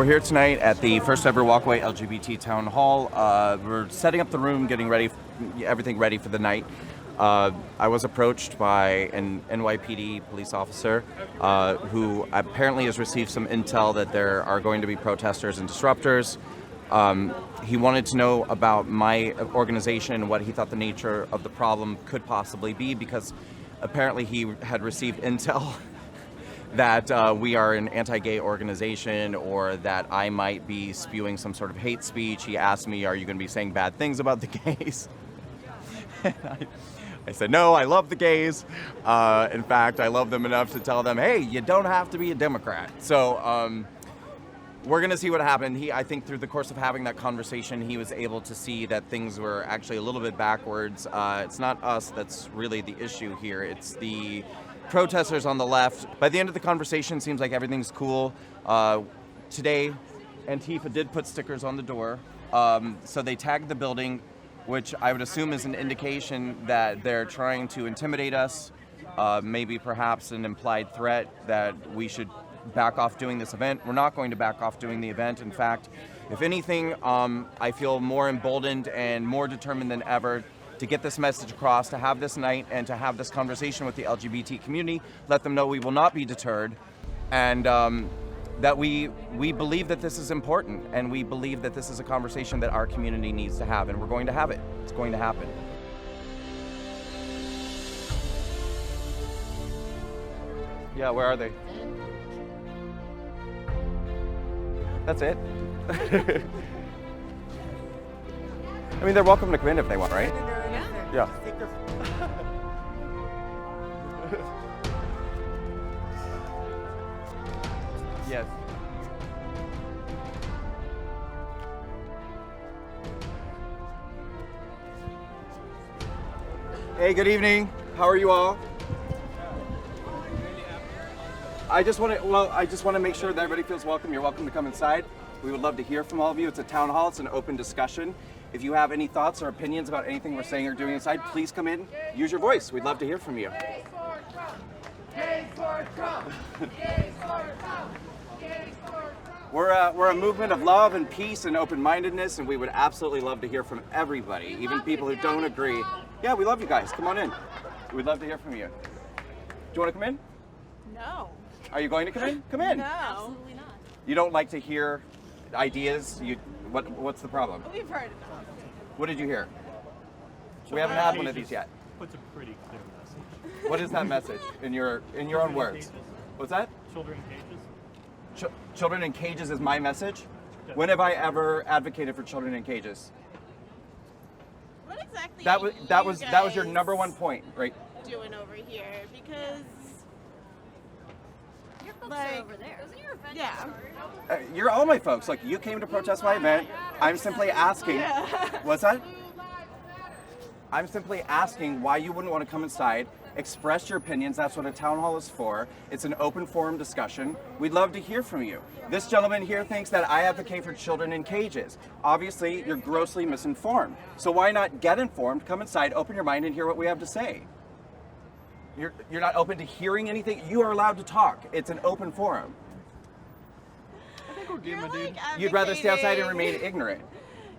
we're here tonight at the first ever WalkAway LGBT town hall. We're setting up the room, getting ready, everything ready for the night. I was approached by an NYPD police officer who apparently has received some intel that there are going to be protesters and disruptors. He wanted to know about my organization and what he thought the nature of the problem could possibly be, because apparently he had received intel that we are an anti-gay organization, or that I might be spewing some sort of hate speech. He asked me, are you going to be saying bad things about the gays? And I said, no, I love the gays. In fact, I love them enough to tell them, hey, you don't have to be a Democrat. So we're going to see what happened. I think through the course of having that conversation, he was able to see that things were actually a little bit backwards. It's not us that's really the issue here. It's the protesters on the left. By the end of the conversation, it seems like everything's cool. Today, Antifa did put stickers on the door. So they tagged the building, which I would assume is an indication that they're trying to intimidate us, maybe perhaps an implied threat that we should back off doing this event. We're not going to back off doing the event. In fact, if anything, I feel more emboldened and more determined than ever to get this message across, to have this night and to have this conversation with the LGBT community, let them know we will not be deterred, and that we believe that this is important, and we believe that this is a conversation that our community needs to have, and we're going to have it. It's going to happen. Yeah, where are they? That's it? I mean, they're welcome to come in if they want, right? Yeah. Yes. Hey, good evening. How are you all? I just want to make sure that everybody feels welcome. You're welcome to come inside. We would love to hear from all of you. It's a town hall. It's an open discussion. If you have any thoughts or opinions about anything we're saying or doing inside, please come in. Use your voice. We'd love to hear from you. Gays for Trump! Gays for Trump! Gays for Trump! Gays for Trump! We're a movement of love and peace and open-mindedness, and we would absolutely love to hear from everybody, even people who don't agree. Yeah, we love you guys. Come on in. We'd love to hear from you. Do you want to come in? No. Are you going to come in? Come in. No. Absolutely not. You don't like to hear ideas? What's the problem? We've heard enough. What did you hear? We haven't had one of these yet. Puts a pretty clear message. What is that message in your own words? What's that? Children in cages. Children in cages is my message? When have I ever advocated for children in cages? What exactly That was your number one point, right? Doing over here, because your folks are over there. Isn't your event? Yeah. You're all my folks. Like, you came to protest my event. I'm simply asking. What's that? I'm simply asking why you wouldn't want to come inside, express your opinions. That's what a town hall is for. It's an open forum discussion. We'd love to hear from you. This gentleman here thinks that I advocate for children in cages. Obviously, you're grossly misinformed. So why not get informed, come inside, open your mind, and hear what we have to say? You're not open to hearing anything? You are allowed to talk. It's an open forum. I think we're good, my dude. You'd rather stay outside and remain ignorant.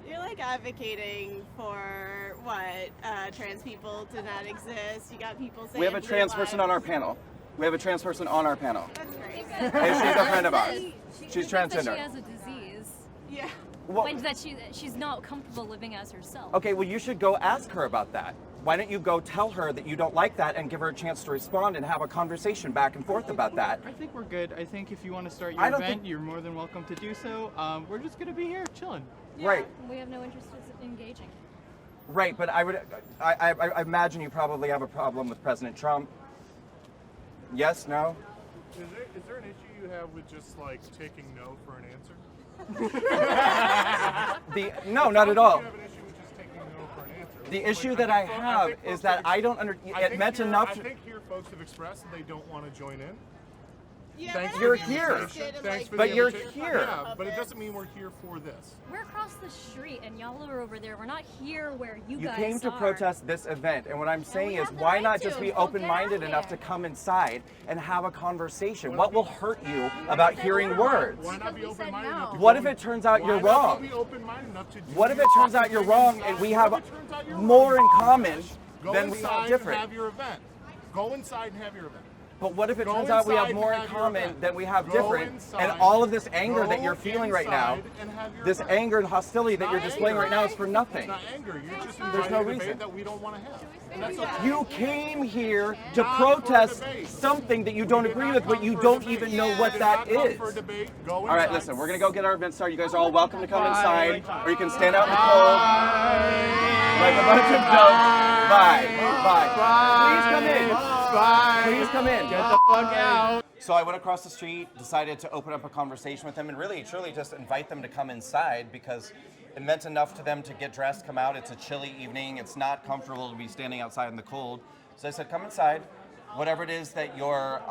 You're like advocating for what? Trans people to not exist. You got people saying We have a trans person on our panel. We have a trans person on our panel. That's great. And she's a friend of ours. She's That transgender. she has a disease. Yeah. Well, Like that she's not comfortable living as herself. okay, well, you should go ask her about that. Why don't you go tell her that you don't like that and give her a chance to respond and have a conversation back and forth about that? I think we're good. I think if you want to start I your don't event, think- you're more than welcome to do so. We're just going to be here chilling. Right. We have no interest in engaging. Right, but I imagine you probably have a problem with President Trump. Yes, no? Is there an issue you have with just like taking no for an answer? No, not at all. You have an issue with just taking no for an answer. The issue Like, that I I think have folks is that I don't I it think meant here- enough. I think here folks have expressed that they don't want to join in. Yeah, Thanks we're You're not for the here. invitation. interested in, Thanks like, for But the you're invitation. here. Yeah, but it doesn't mean we're here for this. We're across the street and y'all are over there. We're not here where you You guys came to are. protest this event, and what I'm saying we is, have the why right not to. just be Go get open-minded out enough to there. come inside and have a conversation? What will hurt you about hearing words? Why not be Because we said open-minded enough to What go if and- it turns out you're Why not wrong? be open-minded enough to do What if it your turns out you're thing wrong inside? and we What have if it turns out you're more wrong? in common Go than we inside have and different? have your event. Go inside and have your event. But what if it Go turns out we have inside more and in have your common event. than we have Go different, and inside. all of this anger Go that you're feeling right now, inside and have your this event. anger and hostility that It's you're not displaying right anger. now is for nothing. It's not anger. You're just There's inviting no a debate reason. that we don't want to have. And that's okay. You came here to Not for a protest debate. something that you don't We did agree not with, but come you for a don't debate. even know We what did that not come is. for a debate. Go All right, inside. listen, we're gonna go get our event started. You guys are all welcome to come Bye. inside, or you can stand out in the cold like a bunch of goats. Bye. Please come in. Please come in. Get the fuck out. So I went across the street, decided to open up a conversation with them, and really, truly just invite them to come inside because it meant enough to them to get dressed, come out. It's a chilly evening. It's not comfortable to be standing outside in the cold. So I said, come inside. Whatever it is that you're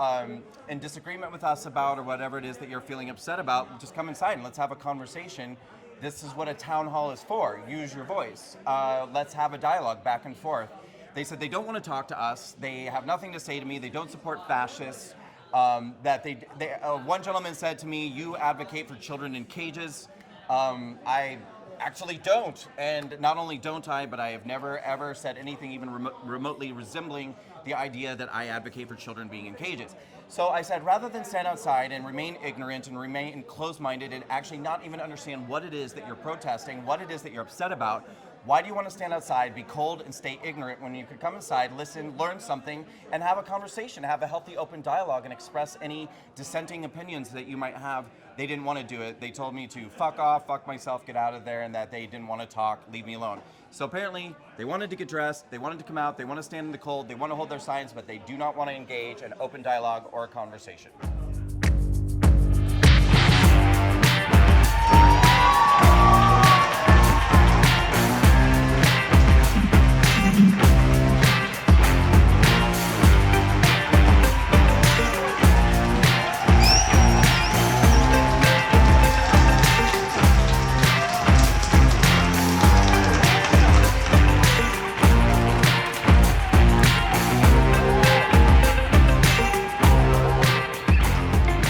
in disagreement with us about, or whatever it is that you're feeling upset about, just come inside and let's have a conversation. This is what a town hall is for. Use your voice. Let's have a dialogue back and forth. They said they don't want to talk to us. They have nothing to say to me. They don't support fascists. One gentleman said to me, "You advocate for children in cages." I actually don't, and not only don't I, but I have never ever said anything even remotely resembling the idea that I advocate for children being in cages. So I said, rather than stand outside and remain ignorant and remain closed-minded and actually not even understand what it is that you're protesting, what it is that you're upset about, why do you want to stand outside, be cold, and stay ignorant when you could come inside, listen, learn something, and have a conversation, have a healthy, open dialogue, and express any dissenting opinions that you might have? They didn't want to do it. They told me to fuck off, fuck myself, get out of there, and that they didn't want to talk, leave me alone. So apparently, they wanted to get dressed, they wanted to come out, they want to stand in the cold, they want to hold their signs, but they do not want to engage in open dialogue or a conversation.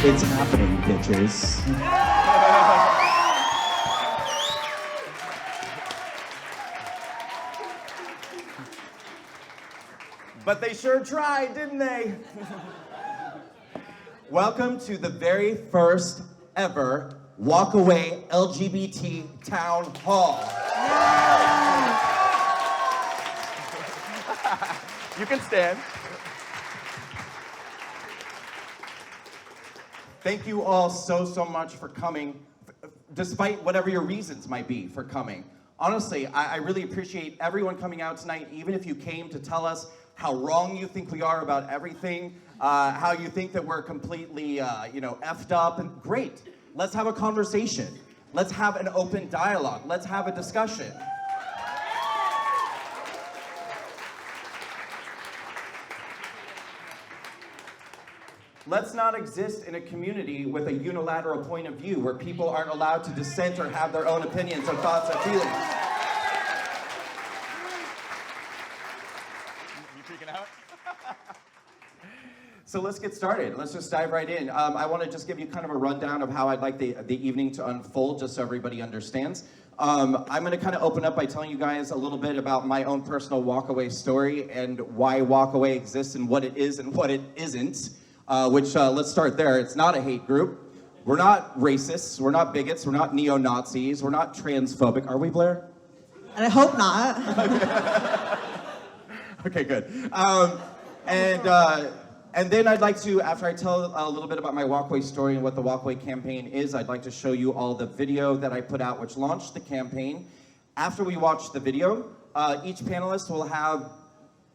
It's happening, bitches. But they sure tried, didn't they? Welcome to the very first ever WalkAway LGBT Town Hall. You can stand. Thank you all so much for coming, despite whatever your reasons might be for coming. Honestly, I really appreciate everyone coming out tonight, even if you came to tell us how wrong you think we are about everything, how you think that we're completely, effed up, and great. Let's have a conversation. Let's have an open dialogue. Let's have a discussion. Let's not exist in a community with a unilateral point of view where people aren't allowed to dissent or have their own opinions or thoughts or feelings. You freaking out? So let's get started. Let's just dive right in. I want to just give you kind of a rundown of how I'd like the evening to unfold, just so everybody understands. I'm going to kind of open up by telling you guys a little bit about my own personal WalkAway story and why WalkAway exists and what it is and what it isn't. Let's start there. It's not a hate group. We're not racists. We're not bigots. We're not neo-Nazis. We're not transphobic. Are we, Blair? And I hope not. Okay, good. And then I'd like to, after I tell a little bit about my WalkAway story and what the WalkAway campaign is, I'd like to show you all the video that I put out, which launched the campaign. After we watch the video, each panelist will have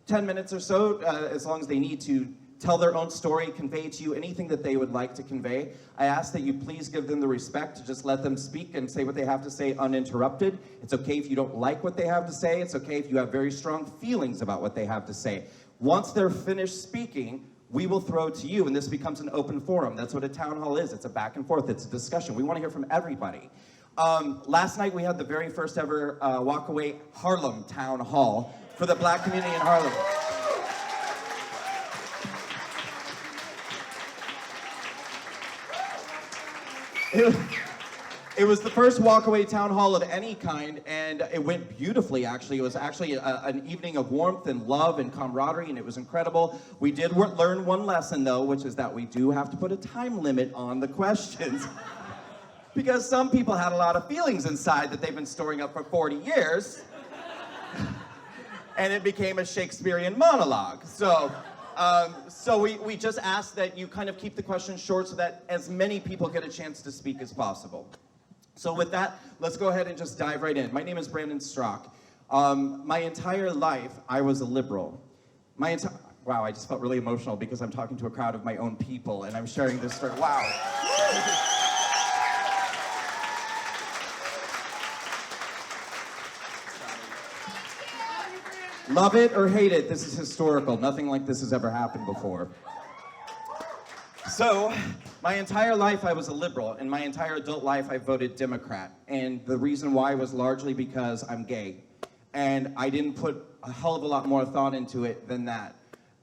10 minutes or so, as long as they need to tell their own story, convey to you anything that they would like to convey. I ask that you please give them the respect to just let them speak and say what they have to say uninterrupted. It's okay if you don't like what they have to say. It's okay if you have very strong feelings about what they have to say. Once they're finished speaking, we will throw to you, and this becomes an open forum. That's what a town hall is. It's a back and forth. It's a discussion. We want to hear from everybody. Last night we had the very first ever WalkAway Harlem Town Hall for the Black community in Harlem. It was the first WalkAway Town Hall of any kind, and it went beautifully, actually. It was actually an evening of warmth and love and camaraderie, and it was incredible. We did learn one lesson, though, which is that we do have to put a time limit on the questions. Because some people had a lot of feelings inside that they've been storing up for 40 years. And it became a Shakespearean monologue. So we just ask that you kind of keep the questions short so that as many people get a chance to speak as possible. So with that, let's go ahead and just dive right in. My name is Brandon Strock. My entire life, I was a liberal. Wow, I just felt really emotional because I'm talking to a crowd of my own people and I'm sharing this story. Wow. Love it or hate it, this is historical. Nothing like this has ever happened before. So, my entire life I was a liberal. In my entire adult life I voted Democrat. And the reason why was largely because I'm gay. And I didn't put a hell of a lot more thought into it than that.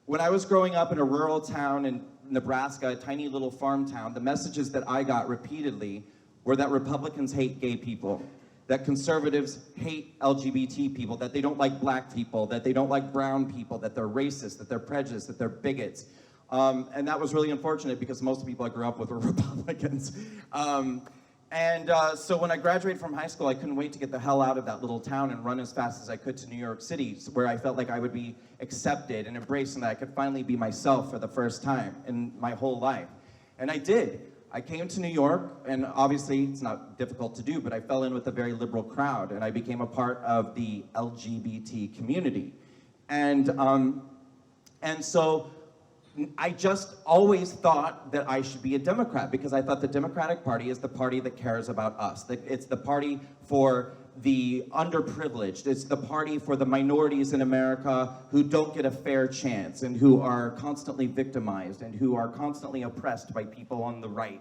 When I was growing up in a rural town in Nebraska, a tiny little farm town, the messages that I got repeatedly were that Republicans hate gay people, that conservatives hate LGBT people, that they don't like black people, that they don't like brown people, that they're racist, that they're prejudiced, that they're bigots. And that was really unfortunate because most of the people I grew up with were Republicans. So when I graduated from high school, I couldn't wait to get the hell out of that little town and run as fast as I could to New York City, where I felt like I would be accepted and embraced and that I could finally be myself for the first time in my whole life. And I did. I came to New York, and obviously it's not difficult to do, but I fell in with a very liberal crowd, and I became a part of the LGBT community. And so I just always thought that I should be a Democrat because I thought the Democratic Party is the party that cares about us. It's the party for the underprivileged. It's the party for the minorities in America who don't get a fair chance and who are constantly victimized and who are constantly oppressed by people on the right.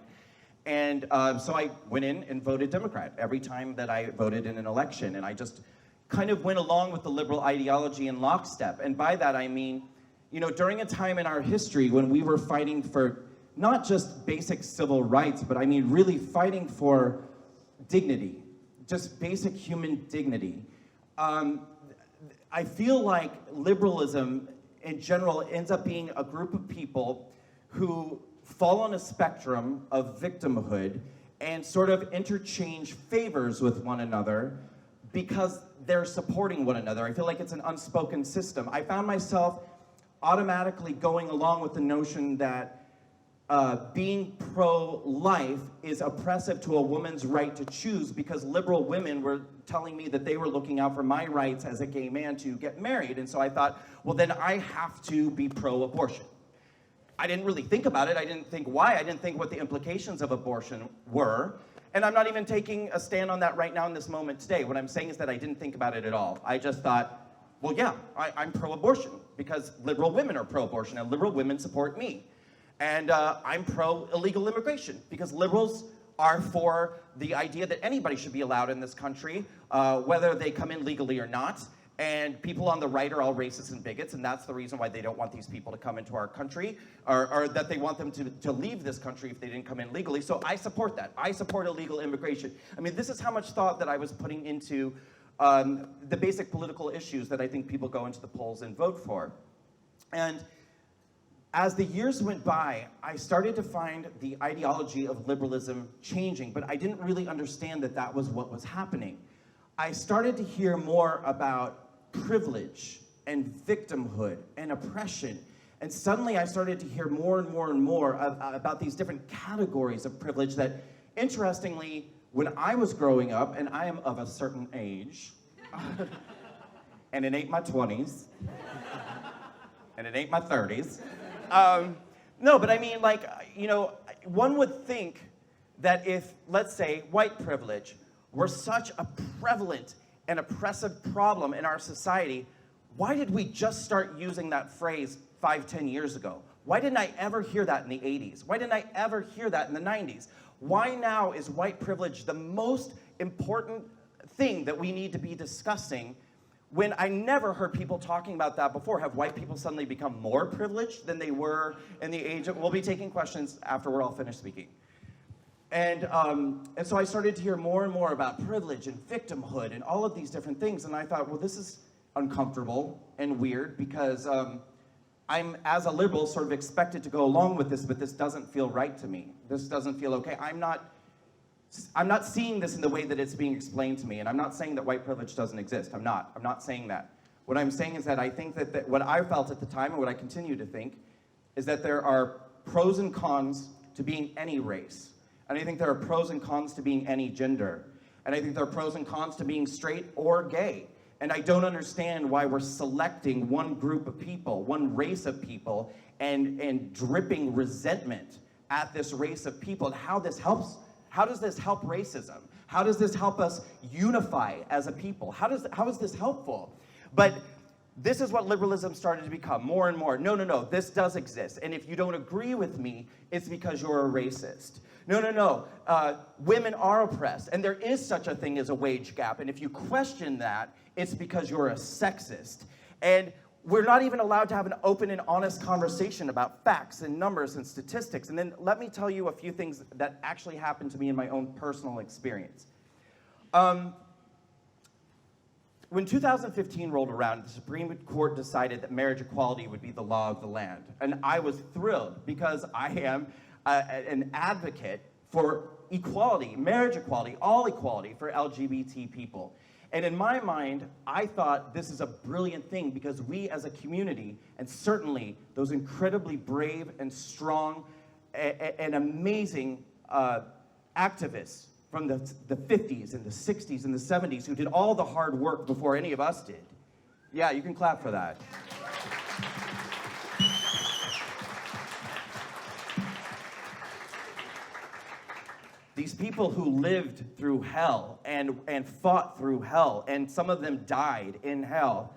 And so I went in and voted Democrat every time that I voted in an election. And I just kind of went along with the liberal ideology in lockstep. And by that I mean, you know, during a time in our history when we were fighting for not just basic civil rights, but I mean really fighting for dignity, just basic human dignity. I feel like liberalism in general ends up being a group of people who fall on a spectrum of victimhood and sort of interchange favors with one another because they're supporting one another. I feel like it's an unspoken system. I found myself automatically going along with the notion that being pro-life is oppressive to a woman's right to choose because liberal women were telling me that they were looking out for my rights as a gay man to get married. And so I thought, well, then I have to be pro-abortion. I didn't really think about it. I didn't think why. I didn't think what the implications of abortion were. And I'm not even taking a stand on that right now in this moment today. What I'm saying is that I didn't think about it at all. I just thought, well, yeah, I'm pro-abortion because liberal women are pro-abortion and liberal women support me. And I'm pro-illegal immigration because liberals are for the idea that anybody should be allowed in this country, whether they come in legally or not. And people on the right are all racist and bigots, and that's the reason why they don't want these people to come into our country, or that they want them to leave this country if they didn't come in legally. So I support that. I support illegal immigration. I mean, this is how much thought that I was putting into the basic political issues that I think people go into the polls and vote for. And as the years went by, I started to find the ideology of liberalism changing, but I didn't really understand that that was what was happening. I started to hear more about privilege and victimhood and oppression. And suddenly I started to hear more and more and more about these different categories of privilege that, interestingly, when I was growing up, and I am of a certain age, and it ain't my 20s, and it ain't my 30s. No, but I mean, like, you know, one would think that if, let's say, white privilege were such a prevalent and oppressive problem in our society, why did we just start using that phrase 5-10 years ago? Why didn't I ever hear that in the 80s? Why didn't I ever hear that in the 90s? Why now is white privilege the most important thing that we need to be discussing when I never heard people talking about that before? Have white people suddenly become more privileged than they were in the age of, we'll be taking questions after we're all finished speaking. And so I started to hear more and more about privilege and victimhood and all of these different things, and I thought, well, this is uncomfortable and weird because I'm, as a liberal, sort of expected to go along with this, but this doesn't feel right to me. This doesn't feel okay. I'm not seeing this in the way that it's being explained to me, and I'm not saying that white privilege doesn't exist. I'm not saying that. What I'm saying is that I think that what I felt at the time, and what I continue to think, is that there are pros and cons to being any race. And I think there are pros and cons to being any gender. And I think there are pros and cons to being straight or gay. And I don't understand why we're selecting one group of people, one race of people, and dripping resentment at this race of people, and how this helps. How does this help racism? How does this help us unify as a people? How is this helpful? But this is what liberalism started to become, more and more. No, this does exist. And if you don't agree with me, it's because you're a racist. No, women are oppressed, and there is such a thing as a wage gap. And if you question that, it's because you're a sexist. And we're not even allowed to have an open and honest conversation about facts and numbers and statistics. And then let me tell you a few things that actually happened to me in my own personal experience. When 2015 rolled around, the Supreme Court decided that marriage equality would be the law of the land. And I was thrilled because I am an advocate for equality, marriage equality, all equality for LGBT people. And in my mind, I thought this is a brilliant thing because we as a community, and certainly those incredibly brave and strong and amazing activists from the 50s and the 60s and the 70s who did all the hard work before any of us did. Yeah, you can clap for that. These people who lived through hell and fought through hell, and some of them died in hell.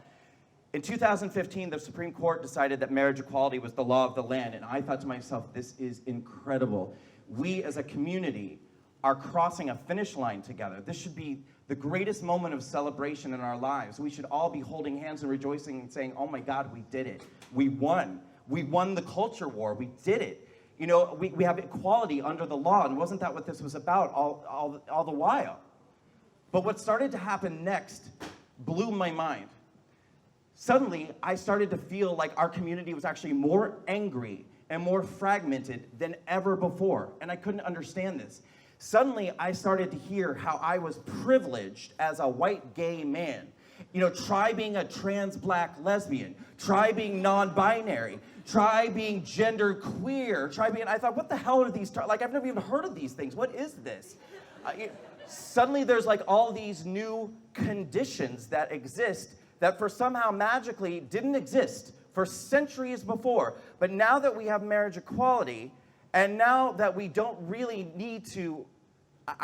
In 2015, the Supreme Court decided that marriage equality was the law of the land, and I thought to myself, this is incredible. We as a community are crossing a finish line together. This should be the greatest moment of celebration in our lives. We should all be holding hands and rejoicing and saying, oh my God, we did it. We won. We won the culture war. We did it. You know, we have equality under the law, and wasn't that what this was about all the while? But what started to happen next blew my mind. Suddenly, I started to feel like our community was actually more angry and more fragmented than ever before, and I couldn't understand this. Suddenly, I started to hear how I was privileged as a white gay man. You know, try being a trans black lesbian, try being non-binary, try being gender queer, I thought, what the hell are these, like I've never even heard of these things, what is this? Suddenly there's like all these new conditions that exist that for somehow magically didn't exist for centuries before. But now that we have marriage equality, and now that we don't really need to,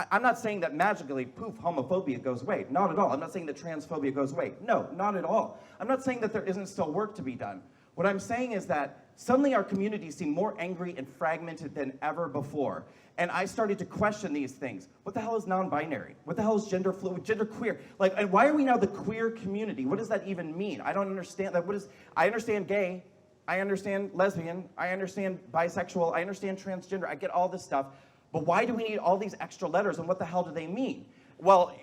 I'm not saying that magically, poof, homophobia goes away. Not at all. I'm not saying that transphobia goes away. No, not at all. I'm not saying that there isn't still work to be done. What I'm saying is that suddenly our communities seem more angry and fragmented than ever before. And I started to question these things. What the hell is non-binary? What the hell is gender fluid, gender queer? Like, and why are we now the queer community? What does that even mean? I don't understand that. I understand gay, I understand lesbian, I understand bisexual, I understand transgender, I get all this stuff. But why do we need all these extra letters, and what the hell do they mean? Well,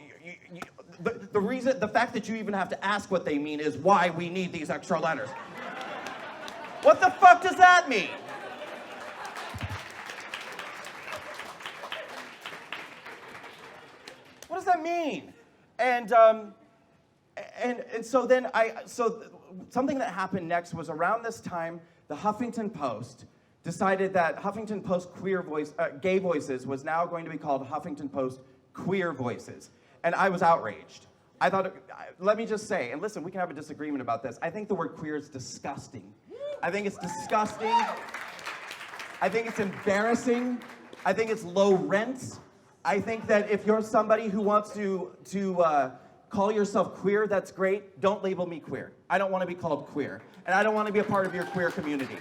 the fact that you even have to ask what they mean is why we need these extra letters. What the fuck does that mean? What does that mean? And so then something that happened next was around this time, the Huffington Post decided that Huffington Post Gay Voices was now going to be called Huffington Post Queer Voices. And I was outraged. I thought, let me just say, and listen, we can have a disagreement about this. I think the word queer is disgusting. I think it's disgusting. I think it's embarrassing. I think it's low rent. I think that if you're somebody who wants to call yourself queer, that's great. Don't label me queer. I don't want to be called queer. and I don't want to be a part of your queer community.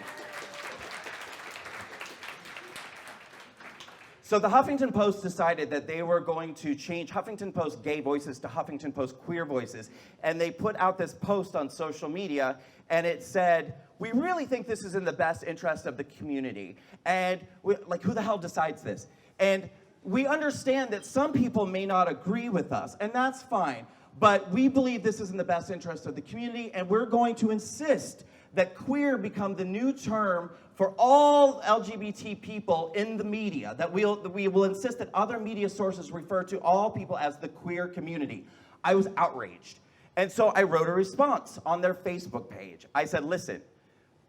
So the Huffington Post decided that they were going to change Huffington Post gay voices to Huffington Post queer voices. And they put out this post on social media, and it said, we really think this is in the best interest of the community. And like, who the hell decides this? And we understand that some people may not agree with us, and that's fine. But we believe this is in the best interest of the community, and we're going to insist that queer become the new term for all LGBT people in the media, that we will insist that other media sources refer to all people as the queer community. I was outraged. And so I wrote a response on their Facebook page. I said, listen,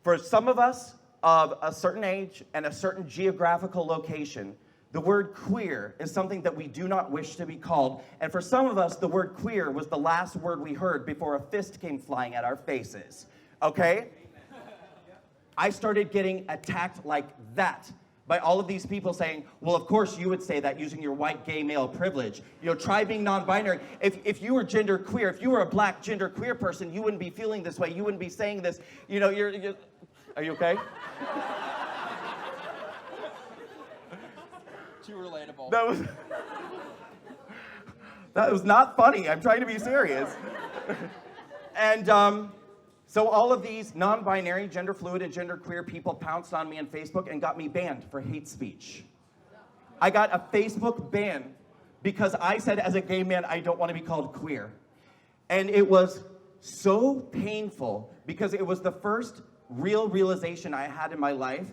for some of us of a certain age and a certain geographical location, the word queer is something that we do not wish to be called. And for some of us, the word queer was the last word we heard before a fist came flying at our faces. Okay? I started getting attacked like that by all of these people saying, well, of course you would say that using your white gay male privilege. You know, try being non-binary. If you were gender queer, if you were a black gender queer person, you wouldn't be feeling this way. You wouldn't be saying this. You know, you're are you okay? Too relatable. That was not funny. I'm trying to be serious. And so all of these non-binary, gender fluid, and gender queer people pounced on me on Facebook and got me banned for hate speech. I got a Facebook ban because I said as a gay man, I don't want to be called queer. And it was so painful because it was the first real realization I had in my life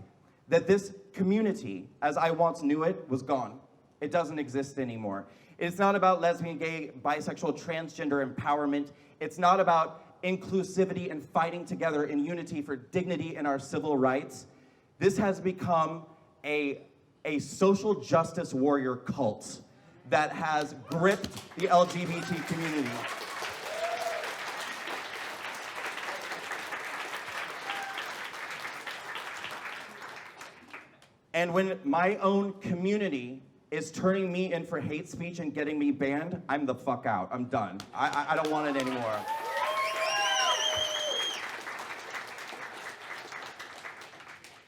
that this community, as I once knew it, was gone. It doesn't exist anymore. It's not about lesbian, gay, bisexual, transgender empowerment. It's not about inclusivity and fighting together in unity for dignity in our civil rights. This has become a social justice warrior cult that has gripped the LGBT community. And when my own community is turning me in for hate speech and getting me banned, I'm the fuck out. I'm done. I don't want it anymore.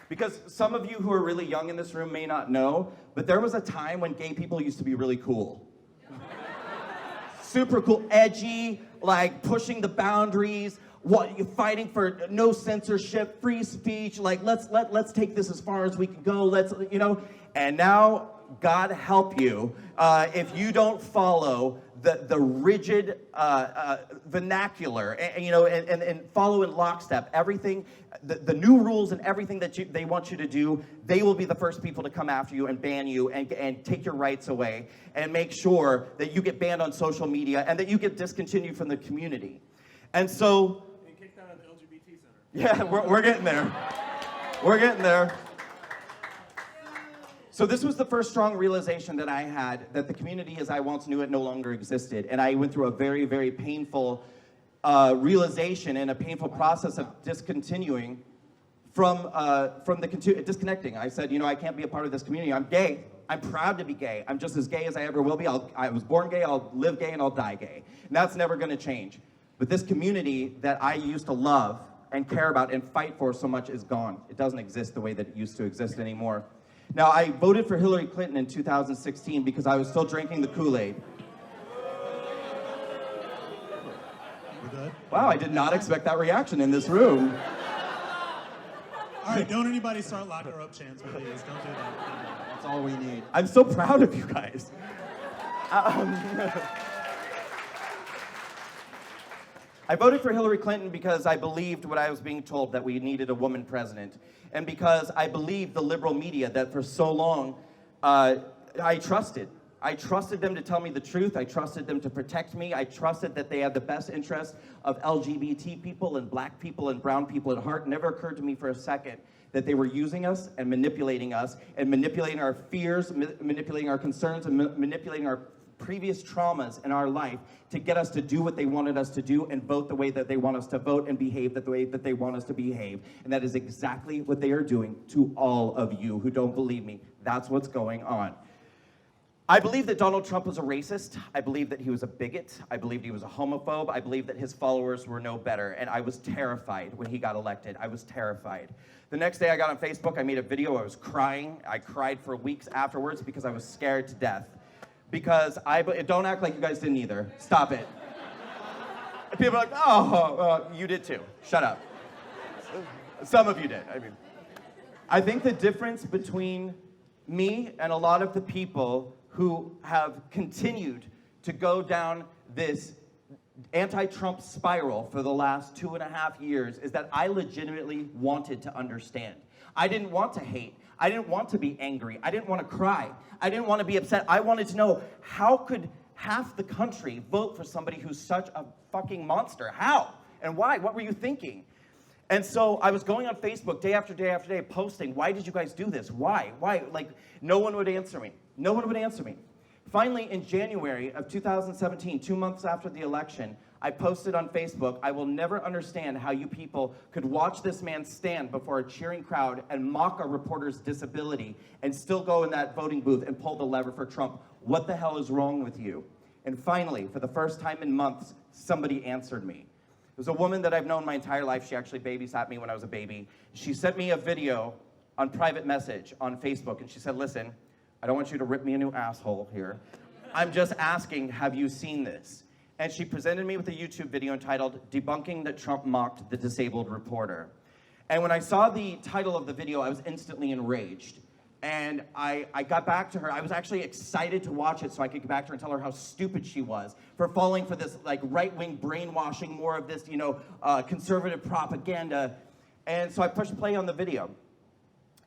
Because some of you who are really young in this room may not know, but there was a time when gay people used to be really cool. Super cool, edgy, like pushing the boundaries, fighting for no censorship, free speech, like let's take this as far as we can go, and now, God help you, if you don't follow the rigid vernacular, and follow in lockstep everything, the new rules and everything that they want you to do. They will be the first people to come after you and ban you and take your rights away and make sure that you get banned on social media and that you get discontinued from the community. And so, and kicked out of the LGBT center. Yeah, we're getting there. We're getting there. So this was the first strong realization that I had, that the community as I once knew it no longer existed. And I went through a very, very painful realization and a painful process of discontinuing disconnecting. I said, I can't be a part of this community. I'm gay. I'm proud to be gay. I'm just as gay as I ever will be. I was born gay, I'll live gay, and I'll die gay. And that's never gonna change. But this community that I used to love and care about and fight for so much is gone. It doesn't exist the way that it used to exist anymore. Now, I voted for Hillary Clinton in 2016 because I was still drinking the Kool-Aid. Wow, I did not expect that reaction in this room. All right, don't anybody start locker up chants, please. Don't do that. That's all we need. I'm so proud of you guys. I voted for Hillary Clinton because I believed what I was being told, that we needed a woman president. And because I believed the liberal media that for so long I trusted. I trusted them to tell me the truth. I trusted them to protect me. I trusted that they had the best interests of LGBT people and black people and brown people at heart. It never occurred to me for a second that they were using us and manipulating our fears, manipulating our concerns, and manipulating our previous traumas in our life to get us to do what they wanted us to do and vote the way that they want us to vote and behave the way that they want us to behave. And that is exactly what they are doing to all of you who don't believe me. That's what's going on. I believe that Donald Trump was a racist. I believe that he was a bigot. I believed he was a homophobe. I believe that his followers were no better. And I was terrified when he got elected. I was terrified. The next day I got on Facebook, I made a video, I was crying. I cried for weeks afterwards because I was scared to death. Because don't act like you guys didn't either. Stop it. And people are like, oh, you did too. Shut up. Some of you did. I think the difference between me and a lot of the people who have continued to go down this anti-Trump spiral for the last 2.5 years is that I legitimately wanted to understand. I didn't want to hate. I didn't want to be angry. I didn't want to cry. I didn't want to be upset. I wanted to know, how could half the country vote for somebody who's such a fucking monster? How? And why? What were you thinking? And so I was going on Facebook day after day after day posting, why did you guys do this? Why? Why? Like, no one would answer me. No one would answer me. Finally, in January of 2017, 2 months after the election, I posted on Facebook, I will never understand how you people could watch this man stand before a cheering crowd and mock a reporter's disability and still go in that voting booth and pull the lever for Trump. What the hell is wrong with you? And finally, for the first time in months, somebody answered me. It was a woman that I've known my entire life. She actually babysat me when I was a baby. She sent me a video on private message on Facebook, and she said, listen, I don't want you to rip me a new asshole here. I'm just asking, have you seen this? And she presented me with a YouTube video entitled, Debunking That Trump Mocked the Disabled Reporter. And when I saw the title of the video, I was instantly enraged. And I got back to her. I was actually excited to watch it so I could get back to her and tell her how stupid she was for falling for this like right-wing brainwashing, more of this, conservative propaganda. And so I pushed play on the video.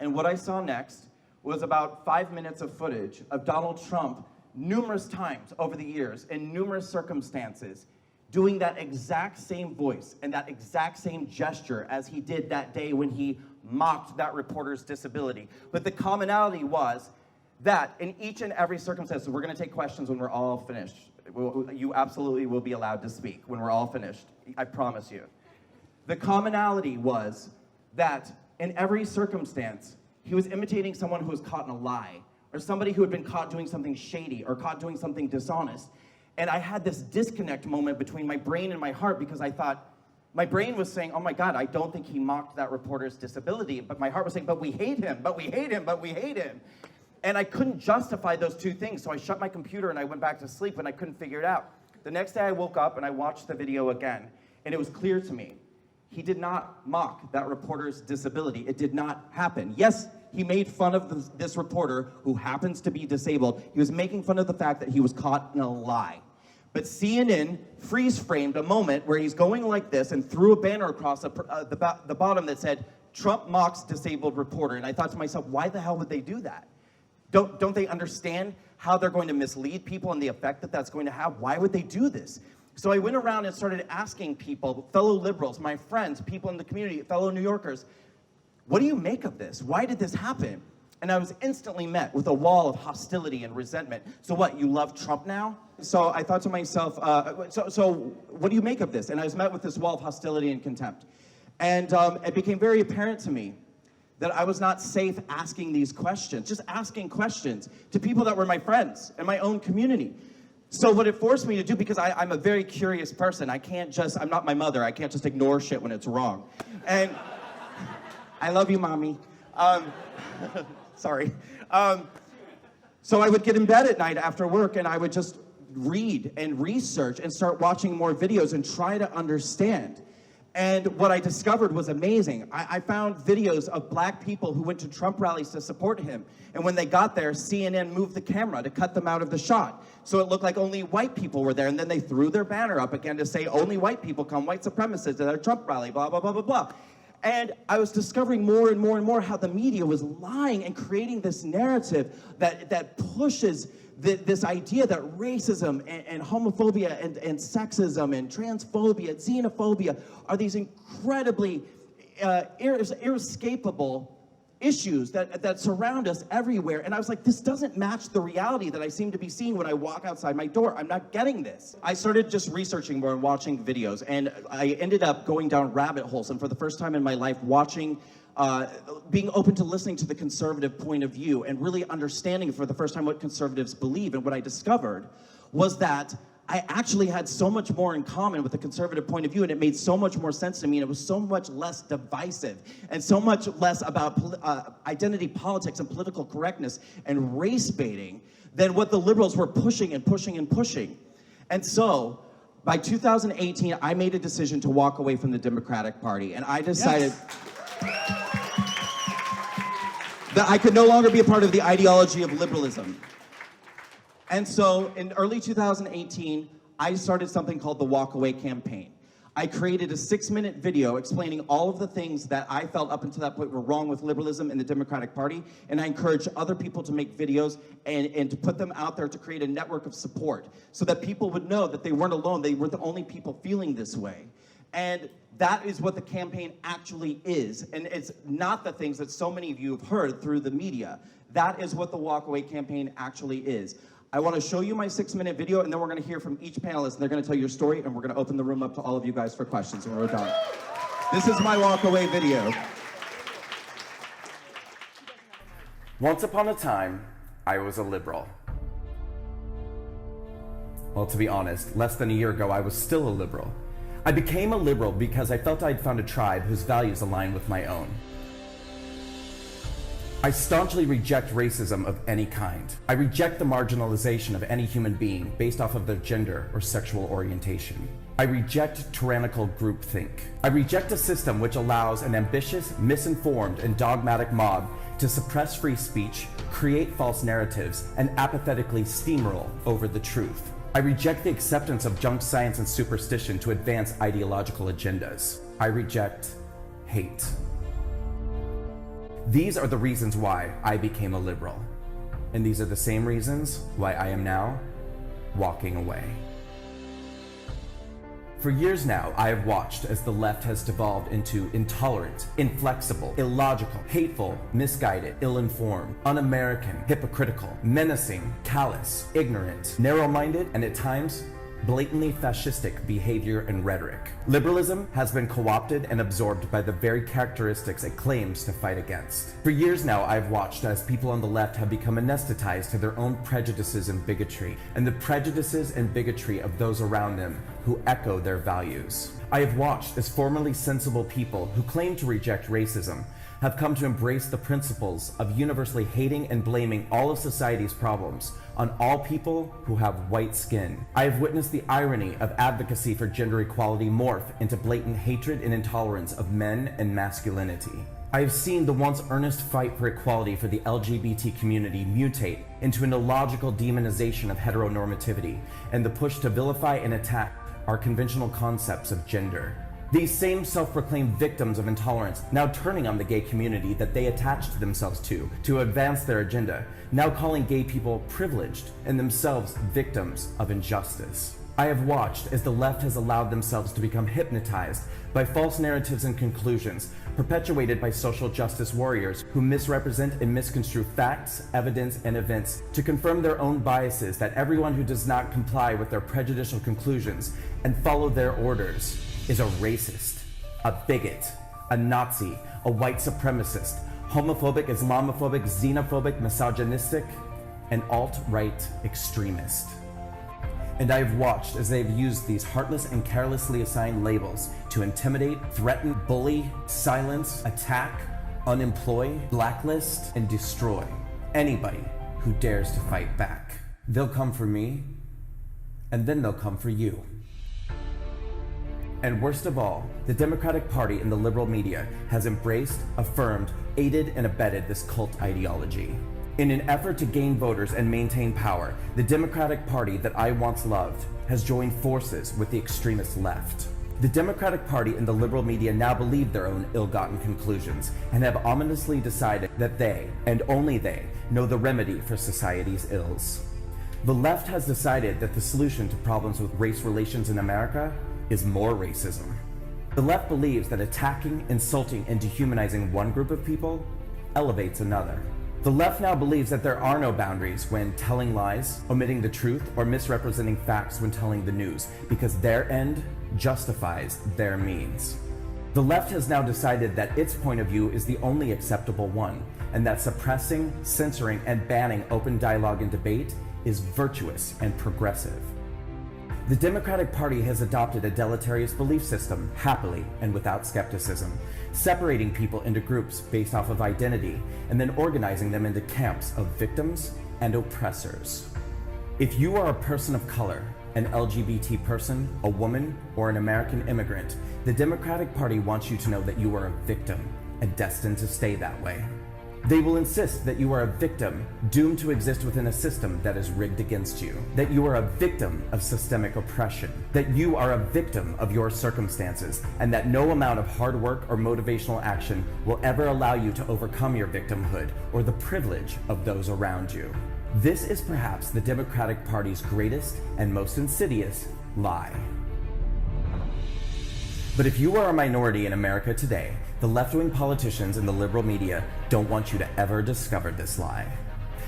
And what I saw next was about 5 minutes of footage of Donald Trump numerous times over the years in numerous circumstances doing that exact same voice and that exact same gesture as he did that day when he mocked that reporter's disability. But the commonality was that in each and every circumstance, we're going to take questions when we're all finished. You absolutely will be allowed to speak when we're all finished. I promise you. The commonality was that in every circumstance, he was imitating someone who was caught in a lie, or somebody who had been caught doing something shady, or caught doing something dishonest. And I had this disconnect moment between my brain and my heart because I thought, my brain was saying, oh my God, I don't think he mocked that reporter's disability. But my heart was saying, but we hate him, but we hate him, but we hate him. And I couldn't justify those two things, so I shut my computer and I went back to sleep and I couldn't figure it out. The next day I woke up and I watched the video again, and it was clear to me. He did not mock that reporter's disability. It did not happen. Yes, he made fun of this reporter who happens to be disabled. He was making fun of the fact that he was caught in a lie. But CNN freeze-framed a moment where he's going like this and threw a banner across the bottom that said, Trump mocks disabled reporter. And I thought to myself, why the hell would they do that? Don't they understand how they're going to mislead people and the effect that that's going to have? Why would they do this? So I went around and started asking people, fellow liberals, my friends, people in the community, fellow New Yorkers, what do you make of this? Why did this happen? And I was instantly met with a wall of hostility and resentment. So what, you love Trump now? So I thought to myself, so what do you make of this? And I was met with this wall of hostility and contempt. And it became very apparent to me that I was not safe asking these questions, just asking questions to people that were my friends in my own community. So what it forced me to do, because I'm a very curious person, I'm not my mother, I can't just ignore shit when it's wrong. And I love you, mommy. Sorry. So I would get in bed at night after work and I would just read and research and start watching more videos and try to understand. And what I discovered was amazing. I found videos of black people who went to Trump rallies to support him. And when they got there, CNN moved the camera to cut them out of the shot. So it looked like only white people were there. And then they threw their banner up again to say, only white people come, white supremacists at their Trump rally, blah, blah, blah, blah, blah. And I was discovering more and more and more how the media was lying and creating this narrative that pushes this idea that racism and homophobia and sexism and transphobia and xenophobia are these incredibly inescapable issues that surround us everywhere. And I was like, this doesn't match the reality that I seem to be seeing when I walk outside my door. I'm not getting this. I started just researching more and watching videos, and I ended up going down rabbit holes, and for the first time in my life, watching being open to listening to the conservative point of view and really understanding for the first time what conservatives believe. And what I discovered was that I actually had so much more in common with the conservative point of view, and it made so much more sense to me, and it was so much less divisive, and so much less about identity politics and political correctness and race baiting than what the liberals were pushing and pushing and pushing. And so, by 2018, I made a decision to walk away from the Democratic Party, and I decided that I could no longer be a part of the ideology of liberalism. And so in early 2018, I started something called the WalkAway campaign. I created a 6-minute video explaining all of the things that I felt up until that point were wrong with liberalism in the Democratic Party, and I encouraged other people to make videos and to put them out there to create a network of support so that people would know that they weren't alone, they were the only people feeling this way. And that is what the campaign actually is, and it's not the things that so many of you have heard through the media. That is what the WalkAway campaign actually is. I want to show you my 6-minute video, and then we're going to hear from each panelist, and they're going to tell your story, and we're going to open the room up to all of you guys for questions when we're done. This is my WalkAway video. Once upon a time, I was a liberal. Well, to be honest, less than a year ago, I was still a liberal. I became a liberal because I felt I'd found a tribe whose values aligned with my own. I staunchly reject racism of any kind. I reject the marginalization of any human being based off of their gender or sexual orientation. I reject tyrannical groupthink. I reject a system which allows an ambitious, misinformed, and dogmatic mob to suppress free speech, create false narratives, and apathetically steamroll over the truth. I reject the acceptance of junk science and superstition to advance ideological agendas. I reject hate. These are the reasons why I became a liberal. And these are the same reasons why I am now walking away. For years now, I have watched as the left has devolved into intolerant, inflexible, illogical, hateful, misguided, ill-informed, un-American, hypocritical, menacing, callous, ignorant, narrow-minded, and at times, blatantly fascistic behavior and rhetoric. Liberalism has been co-opted and absorbed by the very characteristics it claims to fight against. For years now, I've watched as people on the left have become anesthetized to their own prejudices and bigotry, and the prejudices and bigotry of those around them who echo their values. I have watched as formerly sensible people who claim to reject racism have come to embrace the principles of universally hating and blaming all of society's problems on all people who have white skin. I have witnessed the irony of advocacy for gender equality morph into blatant hatred and intolerance of men and masculinity. I have seen the once earnest fight for equality for the LGBT community mutate into an illogical demonization of heteronormativity and the push to vilify and attack our conventional concepts of gender. These same self-proclaimed victims of intolerance now turning on the gay community that they attached themselves to advance their agenda, now calling gay people privileged and themselves victims of injustice. I have watched as the left has allowed themselves to become hypnotized by false narratives and conclusions perpetuated by social justice warriors who misrepresent and misconstrue facts, evidence, and events to confirm their own biases that everyone who does not comply with their prejudicial conclusions and follow their orders is a racist, a bigot, a Nazi, a white supremacist, homophobic, Islamophobic, xenophobic, misogynistic, and alt-right extremist. And I have watched as they've used these heartless and carelessly assigned labels to intimidate, threaten, bully, silence, attack, unemploy, blacklist, and destroy anybody who dares to fight back. They'll come for me, and then they'll come for you. And worst of all, the Democratic Party and the liberal media has embraced, affirmed, aided, and abetted this cult ideology. In an effort to gain voters and maintain power, the Democratic Party that I once loved has joined forces with the extremist left. The Democratic Party and the liberal media now believe their own ill-gotten conclusions and have ominously decided that they, and only they, know the remedy for society's ills. The left has decided that the solution to problems with race relations in America is more racism. The left believes that attacking, insulting, and dehumanizing one group of people elevates another. The left now believes that there are no boundaries when telling lies, omitting the truth, or misrepresenting facts when telling the news, because their end justifies their means. The left has now decided that its point of view is the only acceptable one, and that suppressing, censoring, and banning open dialogue and debate is virtuous and progressive. The Democratic Party has adopted a deleterious belief system happily and without skepticism, separating people into groups based off of identity and then organizing them into camps of victims and oppressors. If you are a person of color, an LGBT person, a woman, or an American immigrant, the Democratic Party wants you to know that you are a victim and destined to stay that way. They will insist that you are a victim doomed to exist within a system that is rigged against you, that you are a victim of systemic oppression, that you are a victim of your circumstances, and that no amount of hard work or motivational action will ever allow you to overcome your victimhood or the privilege of those around you. This is perhaps the Democratic Party's greatest and most insidious lie. But if you are a minority in America today, the left-wing politicians and the liberal media don't want you to ever discover this lie.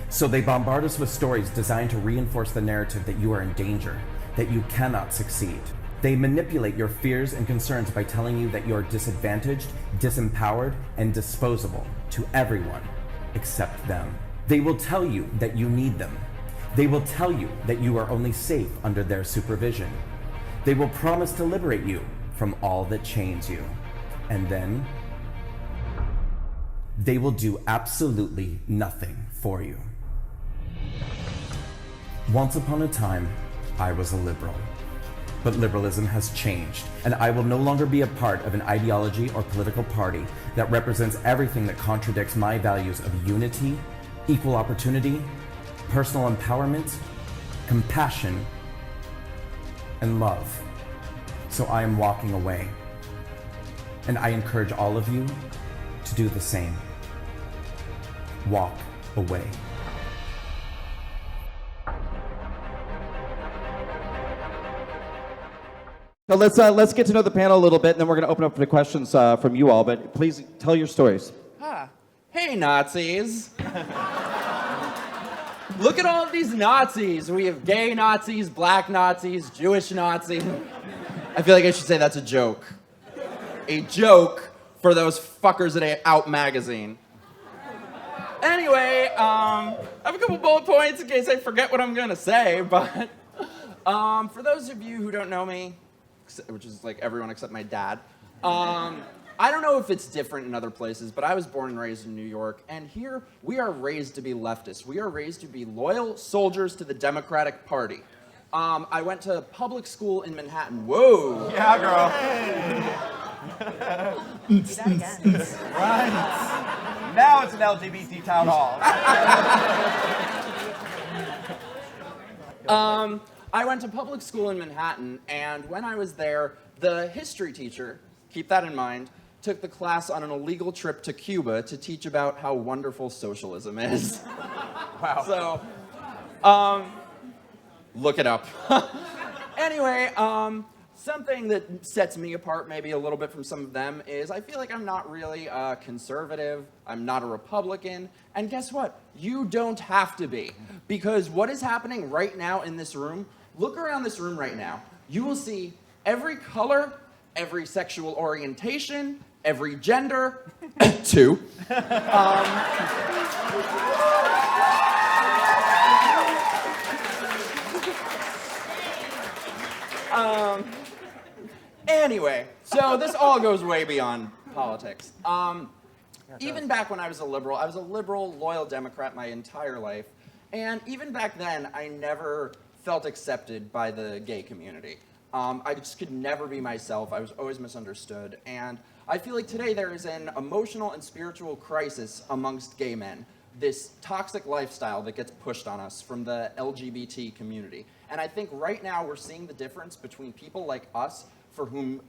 So they bombard us with stories designed to reinforce the narrative that you are in danger, that you cannot succeed. They manipulate your fears and concerns by telling you that you are disadvantaged, disempowered, and disposable to everyone except them. They will tell you that you need them. They will tell you that you are only safe under their supervision. They will promise to liberate you from all that chains you. And then they will do absolutely nothing for you. Once upon a time, I was a liberal. But liberalism has changed, and I will no longer be a part of an ideology or political party that represents everything that contradicts my values of unity, equal opportunity, personal empowerment, compassion, and love. So I am walking away. And I encourage all of you to do the same. Walk away. So let's get to know the panel a little bit, and then we're going to open up to questions from you all. But please tell your stories. Hey, Nazis. Look at all of these Nazis. We have gay Nazis, black Nazis, Jewish Nazis. I feel like I should say that's a joke. A joke for those fuckers at Out Magazine. Anyway, I have a couple bullet points in case I forget what I'm going to say, but for those of you who don't know me, which is like everyone except my dad, I don't know if it's different in other places, but I was born and raised in New York, and here we are raised to be leftists. We are raised to be loyal soldiers to the Democratic Party. I went to public school in Manhattan. Whoa! Yeah, girl. Right. Now it's an LGBT town hall. I went to public school in Manhattan, and when I was there, the history teacher, keep that in mind, took the class on an illegal trip to Cuba to teach about how wonderful socialism is. Wow. So, look it up. Anyway, something that sets me apart maybe a little bit from some of them is I feel like I'm not really a conservative, I'm not a Republican, and guess what? You don't have to be. Because what is happening right now in this room, look around this room right now, you will see every color, every sexual orientation, every gender, two. Anyway, so this all goes way beyond politics. Even back when I was a liberal, loyal Democrat my entire life. And even back then, I never felt accepted by the gay community. I just could never be myself. I was always misunderstood. And I feel like today there is an emotional and spiritual crisis amongst gay men. This toxic lifestyle that gets pushed on us from the LGBT community. And I think right now we're seeing the difference between people like us for whom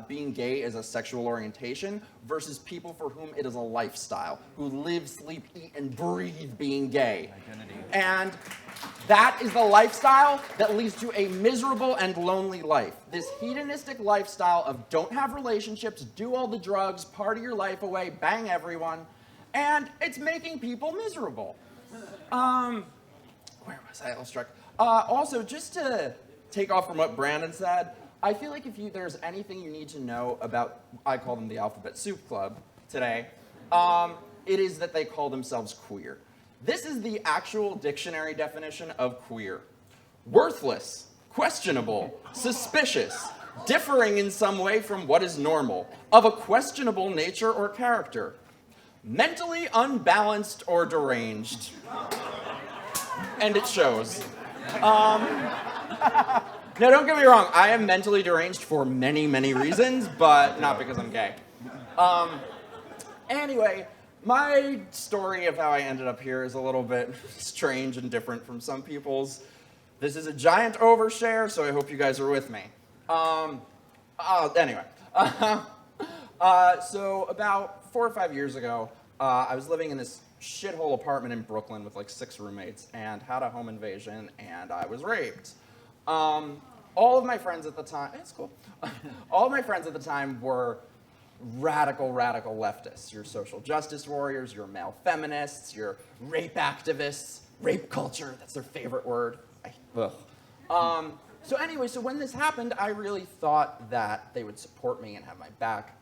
being gay is a sexual orientation versus people for whom it is a lifestyle, who live, sleep, eat, and breathe being gay. Identity. And that is the lifestyle that leads to a miserable and lonely life. This hedonistic lifestyle of don't have relationships, do all the drugs, party your life away, bang everyone, and it's making people miserable. Where was I? I was struck. Also, just to take off from what Brandon said, I feel like if there's anything you need to know about, I call them the Alphabet Soup Club today, it is that they call themselves queer. This is the actual dictionary definition of queer. Worthless, questionable, suspicious, differing in some way from what is normal, of a questionable nature or character, mentally unbalanced or deranged. And it shows. Now, don't get me wrong, I am mentally deranged for many, many reasons, but not because I'm gay. Anyway, my story of how I ended up here is a little bit strange and different from some people's. This is a giant overshare, so I hope you guys are with me. Anyway. So about 4 or 5 years ago, I was living in this shithole apartment in Brooklyn with like 6 roommates and had a home invasion, and I was raped. All of my friends at the time, it's cool. All of my friends at the time were radical leftists. You're social justice warriors, you're male feminists, you're rape activists, rape culture, that's their favorite word. So anyway, so when this happened, I really thought that they would support me and have my back.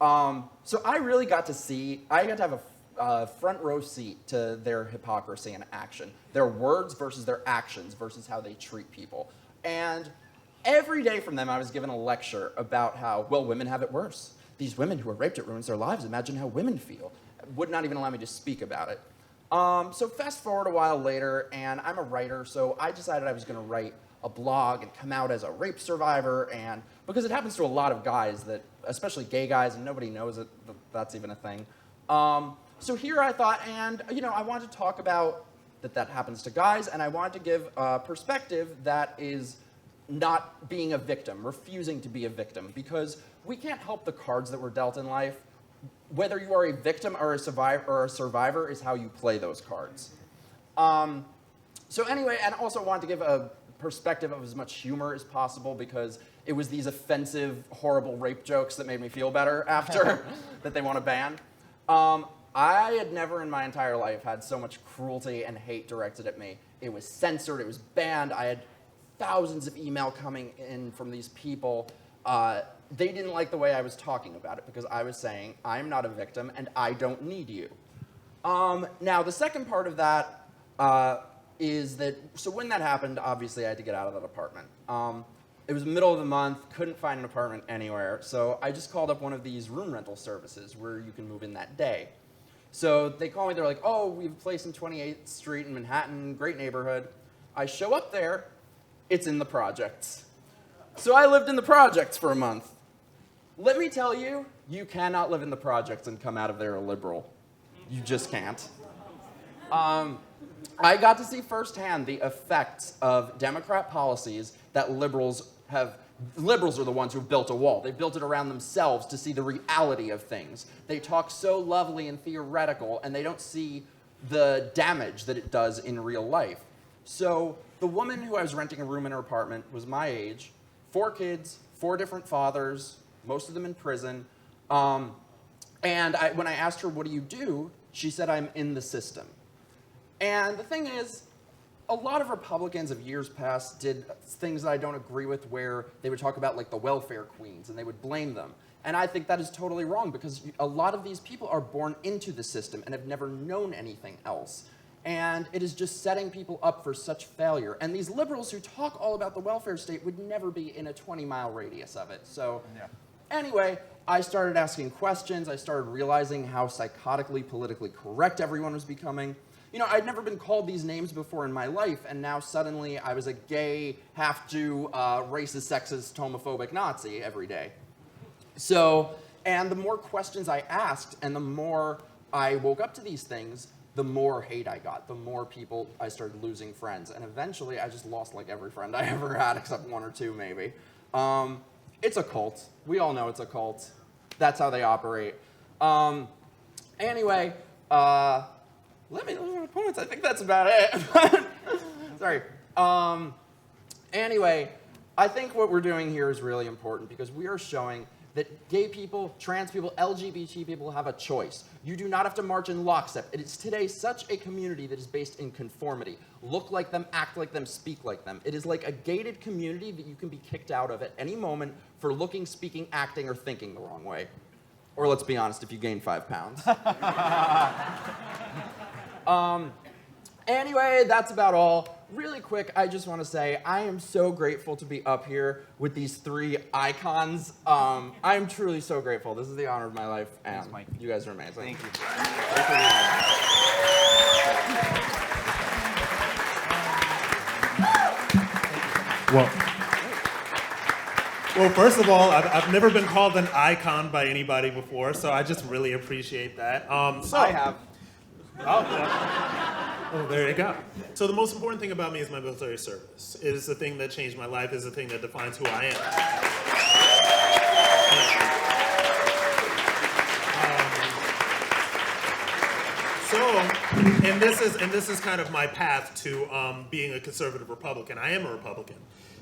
So I really got to have a front row seat to their hypocrisy in action, their words versus their actions versus how they treat people. And every day from them, I was given a lecture about how, well, women have it worse. These women who are raped, it ruins their lives. Imagine how women feel. Would not even allow me to speak about it. So fast forward a while later, and I'm a writer, so I decided I was going to write a blog and come out as a rape survivor, and because it happens to a lot of guys, that, especially gay guys, and nobody knows it, that's even a thing. So here I thought, and I wanted to talk about that happens to guys, and I wanted to give a perspective that is not being a victim, refusing to be a victim, because we can't help the cards that we're dealt in life. Whether you are a victim or a survivor is how you play those cards. So anyway, and also wanted to give a perspective of as much humor as possible, because it was these offensive, horrible rape jokes that made me feel better after that they want to ban. I had never in my entire life had so much cruelty and hate directed at me. It was censored, it was banned. I had thousands of email coming in from these people. They didn't like the way I was talking about it because I was saying, I'm not a victim and I don't need you. Now, the second part of that is that, so when that happened, obviously I had to get out of that apartment. It was the middle of the month, couldn't find an apartment anywhere, so I just called up one of these room rental services where you can move in that day. So they call me, they're like, oh, we have a place in 28th Street in Manhattan, great neighborhood. I show up there, it's in the projects. So I lived in the projects for a month. Let me tell you, you cannot live in the projects and come out of there a liberal. You just can't. I got to see firsthand the effects of Democrat policies that liberals have. Liberals are the ones who built a wall. They built it around themselves to see the reality of things. They talk so lovely and theoretical, and they don't see the damage that it does in real life. So the woman who I was renting a room in her apartment was my age, 4 kids, 4 different fathers, most of them in prison. And when I asked her, what do you do? She said, I'm in the system. And the thing is, a lot of Republicans of years past did things that I don't agree with, where they would talk about like the welfare queens and they would blame them. And I think that is totally wrong, because a lot of these people are born into the system and have never known anything else. And it is just setting people up for such failure. And these liberals who talk all about the welfare state would never be in a 20-mile radius of it. So anyway, I started asking questions. I started realizing how psychotically politically correct everyone was becoming. I'd never been called these names before in my life, and now suddenly I was a gay, half-Jew, racist, sexist, homophobic Nazi every day. So, and the more questions I asked and the more I woke up to these things, the more hate I got, the more people I started losing friends, and eventually I just lost like every friend I ever had, except 1 or 2 maybe. It's a cult. We all know it's a cult. That's how they operate. Anyway, let me look at my points. I think that's about it. Sorry. Anyway, I think what we're doing here is really important, because we are showing that gay people, trans people, LGBT people have a choice. You do not have to march in lockstep. It is today such a community that is based in conformity. Look like them, act like them, speak like them. It is like a gated community that you can be kicked out of at any moment for looking, speaking, acting, or thinking the wrong way. Or let's be honest, if you gain 5 pounds. Anyway, that's about all. Really quick, I just want to say I am so grateful to be up here with these 3 icons. I am truly so grateful. This is the honor of my life, and Thanks, Mike. you guys are amazing. Thank you. Well, first of all, I've never been called an icon by anybody before, so I just really appreciate that. I have. Oh, there you go. So the most important thing about me is my military service. It is the thing that changed my life. It is the thing that defines who I am. And this is kind of my path to being a conservative Republican. I am a Republican.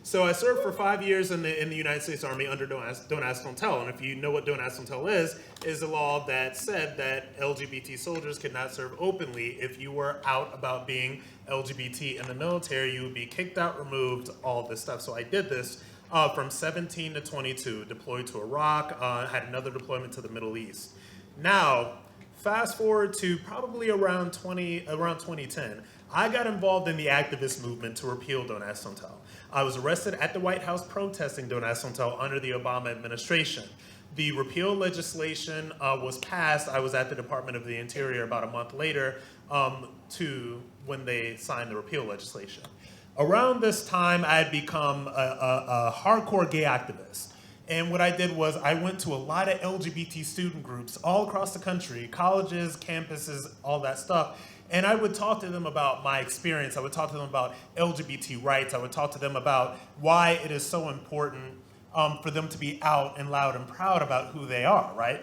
So I served for 5 years in the United States Army under Don't Ask, Don't Tell. And if you know what Don't Ask, Don't Tell is a law that said that LGBT soldiers could not serve openly. If you were out about being LGBT in the military, you would be kicked out, removed, all this stuff. So I did this from 17 to 22, deployed to Iraq, had another deployment to the Middle East. Now, fast forward to probably around 2010, I got involved in the activist movement to repeal Don't Ask, Don't Tell. I was arrested at the White House protesting Don't Ask, Don't Tell under the Obama administration. The repeal legislation was passed. I was at the Department of the Interior about a month later to when they signed the repeal legislation. Around this time, I had become a hardcore gay activist. And what I did was I went to a lot of LGBT student groups all across the country, colleges, campuses, all that stuff. And I would talk to them about my experience. I would talk to them about LGBT rights. I would talk to them about why it is so important for them to be out and loud and proud about who they are, right?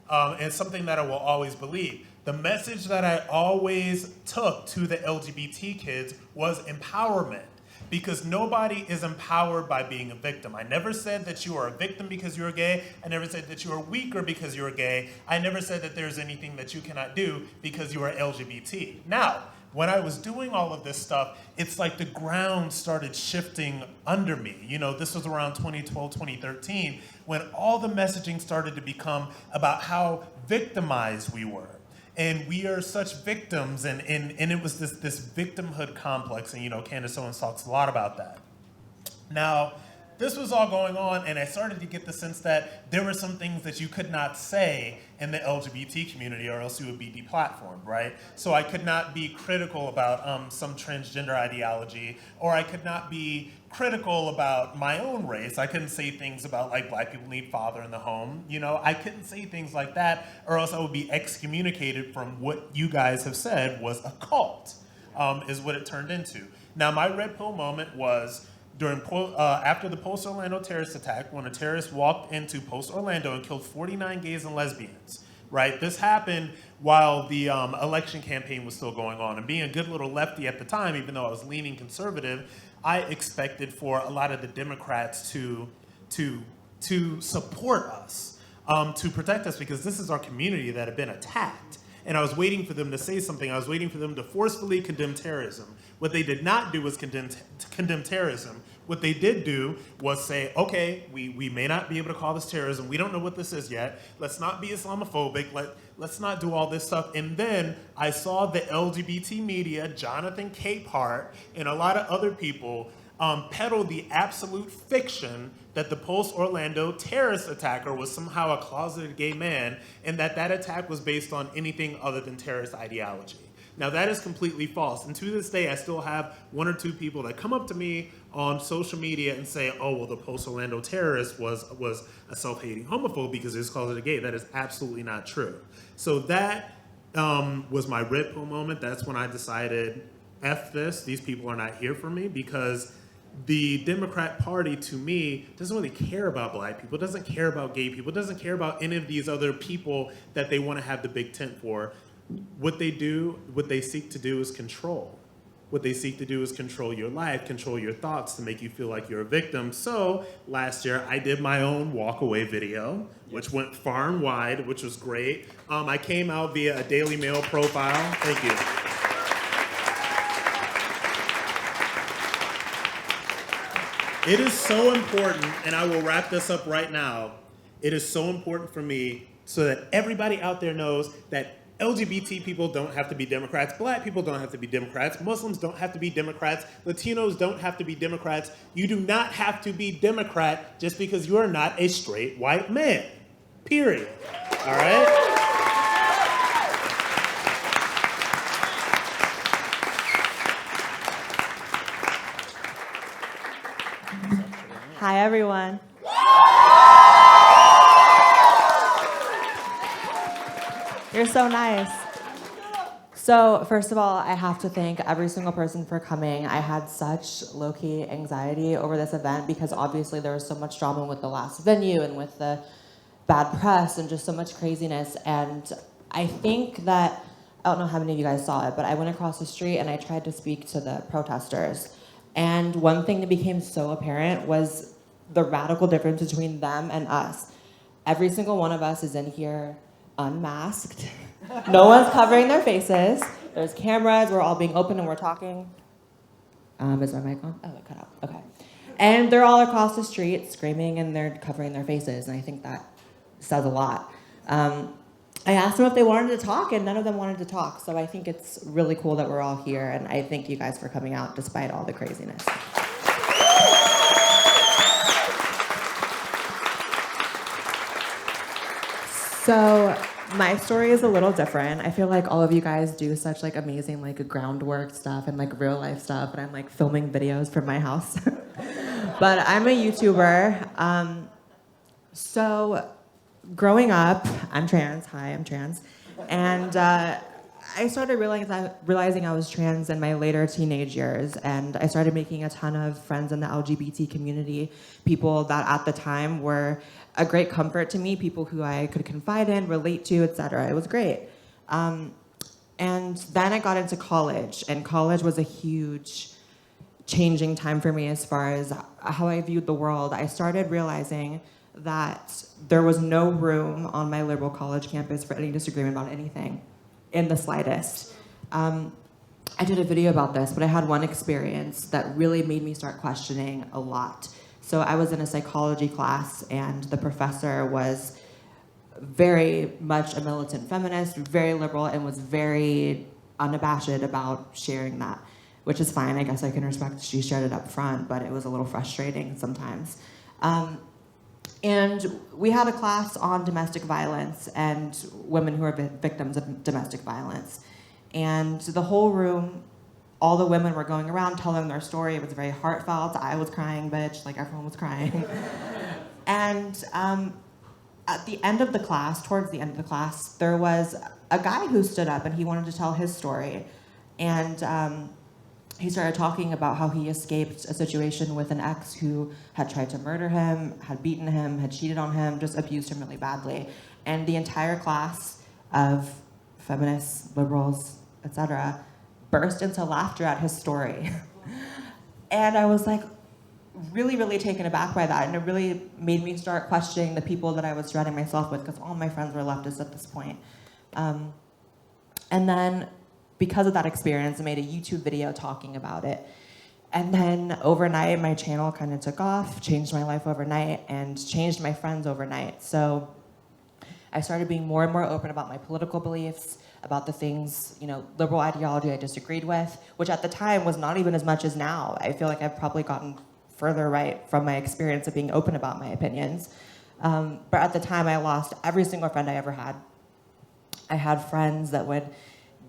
And something that I will always believe. The message that I always took to the LGBT kids was empowerment. Because nobody is empowered by being a victim. I never said that you are a victim because you're gay. I never said that you are weaker because you're gay. I never said that there's anything that you cannot do because you are LGBT. Now, when I was doing all of this stuff, it's like the ground started shifting under me. You know, this was around 2012, 2013, when all the messaging started to become about how victimized we were. And we are such victims, and it was this victimhood complex, and you know, Candace Owens talks a lot about that. Now, this was all going on, and I started to get the sense that there were some things that you could not say in the LGBT community or else you would be deplatformed, right? So I could not be critical about some transgender ideology, or I could not be critical about my own race. I couldn't say things about like black people need father in the home. You know, I couldn't say things like that, or else I would be excommunicated from what you guys have said was a cult, is what it turned into. Now, my red pill moment was after the Post Orlando terrorist attack, when a terrorist walked into Post Orlando and killed 49 gays and lesbians, right? This happened while the election campaign was still going on. And being a good little lefty at the time, even though I was leaning conservative, I expected for a lot of the Democrats to support us, to protect us, because this is our community that had been attacked. And I was waiting for them to say something. I was waiting for them to forcefully condemn terrorism. What they did not do was condemn terrorism. What they did do was say, okay, we may not be able to call this terrorism. We don't know what this is yet. Let's not be Islamophobic. Let's not do all this stuff. And then I saw the LGBT media, Jonathan Capehart, and a lot of other people peddle the absolute fiction that the Post-Orlando terrorist attacker was somehow a closeted gay man, and that attack was based on anything other than terrorist ideology. Now, that is completely false. And to this day, I still have one or two people that come up to me on social media and say, oh, well, the Post-Orlando terrorist was a self-hating homophobe because he was closeted gay. That is absolutely not true. So that was my red pill moment. That's when I decided, F this, these people are not here for me, because the Democrat Party, to me, doesn't really care about black people, doesn't care about gay people, doesn't care about any of these other people that they want to have the big tent for. What they seek to do is control. what they seek to do is control your life, control your thoughts to make you feel like you're a victim. So last year I did my own WalkAway video, which went far and wide, which was great. I came out via a Daily Mail profile. Thank you. It is so important, and I will wrap this up right now. It is so important for me so that everybody out there knows that LGBT people don't have to be Democrats, Black people don't have to be Democrats, Muslims don't have to be Democrats, Latinos don't have to be Democrats. You do not have to be Democrat just because you are not a straight white man. Period. All right? Hi, everyone. You're so nice. So, first of all, I have to thank every single person for coming. I had such low-key anxiety over this event because obviously there was so much drama with the last venue and with the bad press and just so much craziness. And I think that, I don't know how many of you guys saw it, but I went across the street and I tried to speak to the protesters. And one thing that became so apparent was the radical difference between them and us. Every single one of us is in here unmasked. No one's covering their faces. There's cameras, we're all being open and we're talking. Is my mic on? Oh, it cut out, okay. And they're all across the street screaming and they're covering their faces, and I think that says a lot. I asked them if they wanted to talk and none of them wanted to talk, so I think it's really cool that we're all here, and I thank you guys for coming out despite all the craziness. So my story is a little different. I feel like all of you guys do such like amazing like groundwork stuff and like real life stuff, and I'm like filming videos from my house. But I'm a YouTuber. So growing up, I'm trans. Hi, I'm trans. And I started realizing I was trans in my later teenage years, and I started making a ton of friends in the LGBT community, people that at the time were a great comfort to me, people who I could confide in, relate to, etc. It was great. And then I got into college, and college was a huge changing time for me as far as how I viewed the world. I started realizing that there was no room on my liberal college campus for any disagreement about anything, in the slightest. I did a video about this, but I had one experience that really made me start questioning a lot. So I was in a psychology class, and the professor was very much a militant feminist, very liberal, and was very unabashed about sharing that, which is fine. I guess I can respect she shared it up front, but it was a little frustrating sometimes. And we had a class on domestic violence and women who are victims of domestic violence. And the whole room, all the women were going around telling their story. It was very heartfelt. I was crying, bitch, like everyone was crying. And at the end of the class, towards the end of the class, there was a guy who stood up and he wanted to tell his story. And he started talking about how he escaped a situation with an ex who had tried to murder him, had beaten him, had cheated on him, just abused him really badly. And the entire class of feminists, liberals, etc., burst into laughter at his story. And I was like really, really taken aback by that. And it really made me start questioning the people that I was surrounding myself with, because all my friends were leftists at this point. And then because of that experience, I made a YouTube video talking about it. And then overnight, my channel kind of took off, changed my life overnight, and changed my friends overnight. So I started being more and more open about my political beliefs, about the things, liberal ideology I disagreed with, which at the time was not even as much as now. I feel like I've probably gotten further right from my experience of being open about my opinions. But at the time, I lost every single friend I ever had. I had friends that would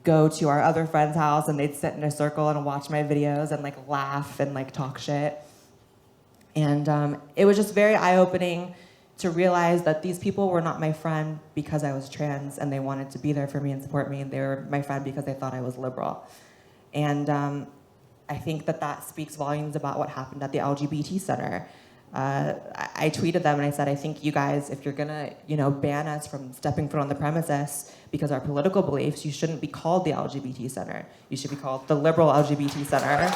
go to our other friend's house and they'd sit in a circle and watch my videos and laugh and talk shit. And it was just very eye-opening to realize that these people were not my friend because I was trans and they wanted to be there for me and support me, and they were my friend because they thought I was liberal. And I think that speaks volumes about what happened at the LGBT Center. I tweeted them and I said, I think you guys, if you're gonna, ban us from stepping foot on the premises because of our political beliefs, you shouldn't be called the LGBT Center. You should be called the Liberal LGBT Center.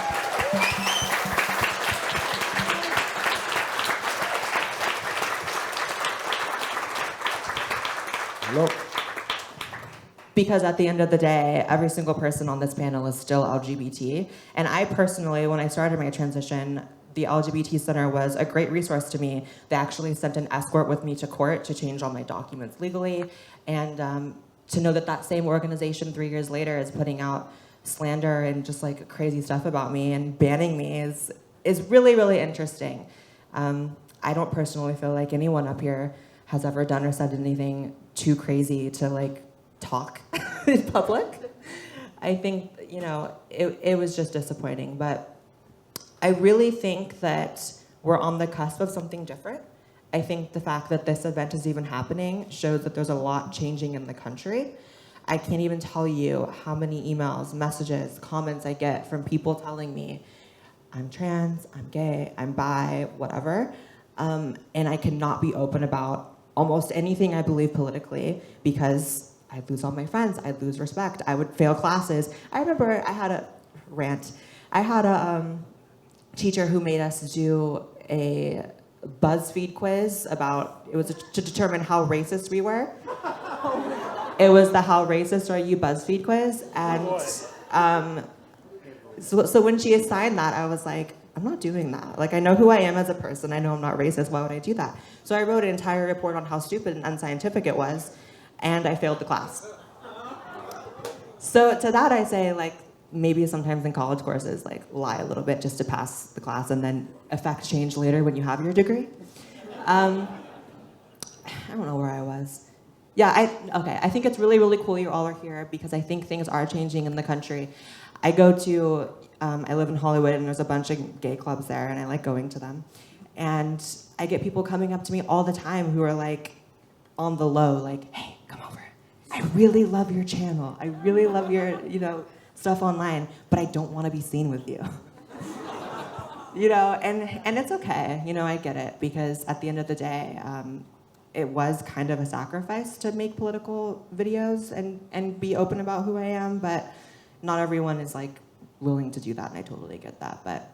Hello. Because at the end of the day, every single person on this panel is still LGBT. And I personally, when I started my transition, the LGBT Center was a great resource to me. They actually sent an escort with me to court to change all my documents legally. And to know that that same organization 3 years later is putting out slander and just like crazy stuff about me and banning me is really, really interesting. I don't personally feel like anyone up here has ever done or said anything too crazy to like talk in public. I think, it was just disappointing, but I really think that we're on the cusp of something different. I think the fact that this event is even happening shows that there's a lot changing in the country. I can't even tell you how many emails, messages, comments I get from people telling me, I'm trans, I'm gay, I'm bi, whatever. And I cannot be open about almost anything I believe politically because I'd lose all my friends, I'd lose respect, I would fail classes. I remember I had a rant. I had a teacher who made us do a BuzzFeed quiz it was to determine how racist we were. It was the How Racist Are You BuzzFeed quiz. And so when she assigned that, I was like, I'm not doing that. Like, I know who I am as a person. I know I'm not racist. Why would I do that? So I wrote an entire report on how stupid and unscientific it was, and I failed the class. So to that I say, like, maybe sometimes in college courses, like, lie a little bit just to pass the class and then affect change later when you have your degree. I don't know where I was. Yeah, I think it's really, really cool you all are here because I think things are changing in the country. I live in Hollywood and there's a bunch of gay clubs there and I like going to them. And I get people coming up to me all the time who are like on the low, like, hey, come over. I really love your channel. I really love your, stuff online, but I don't want to be seen with you. And it's okay, I get it, because at the end of the day, it was kind of a sacrifice to make political videos and be open about who I am, but not everyone is like willing to do that, and I totally get that. But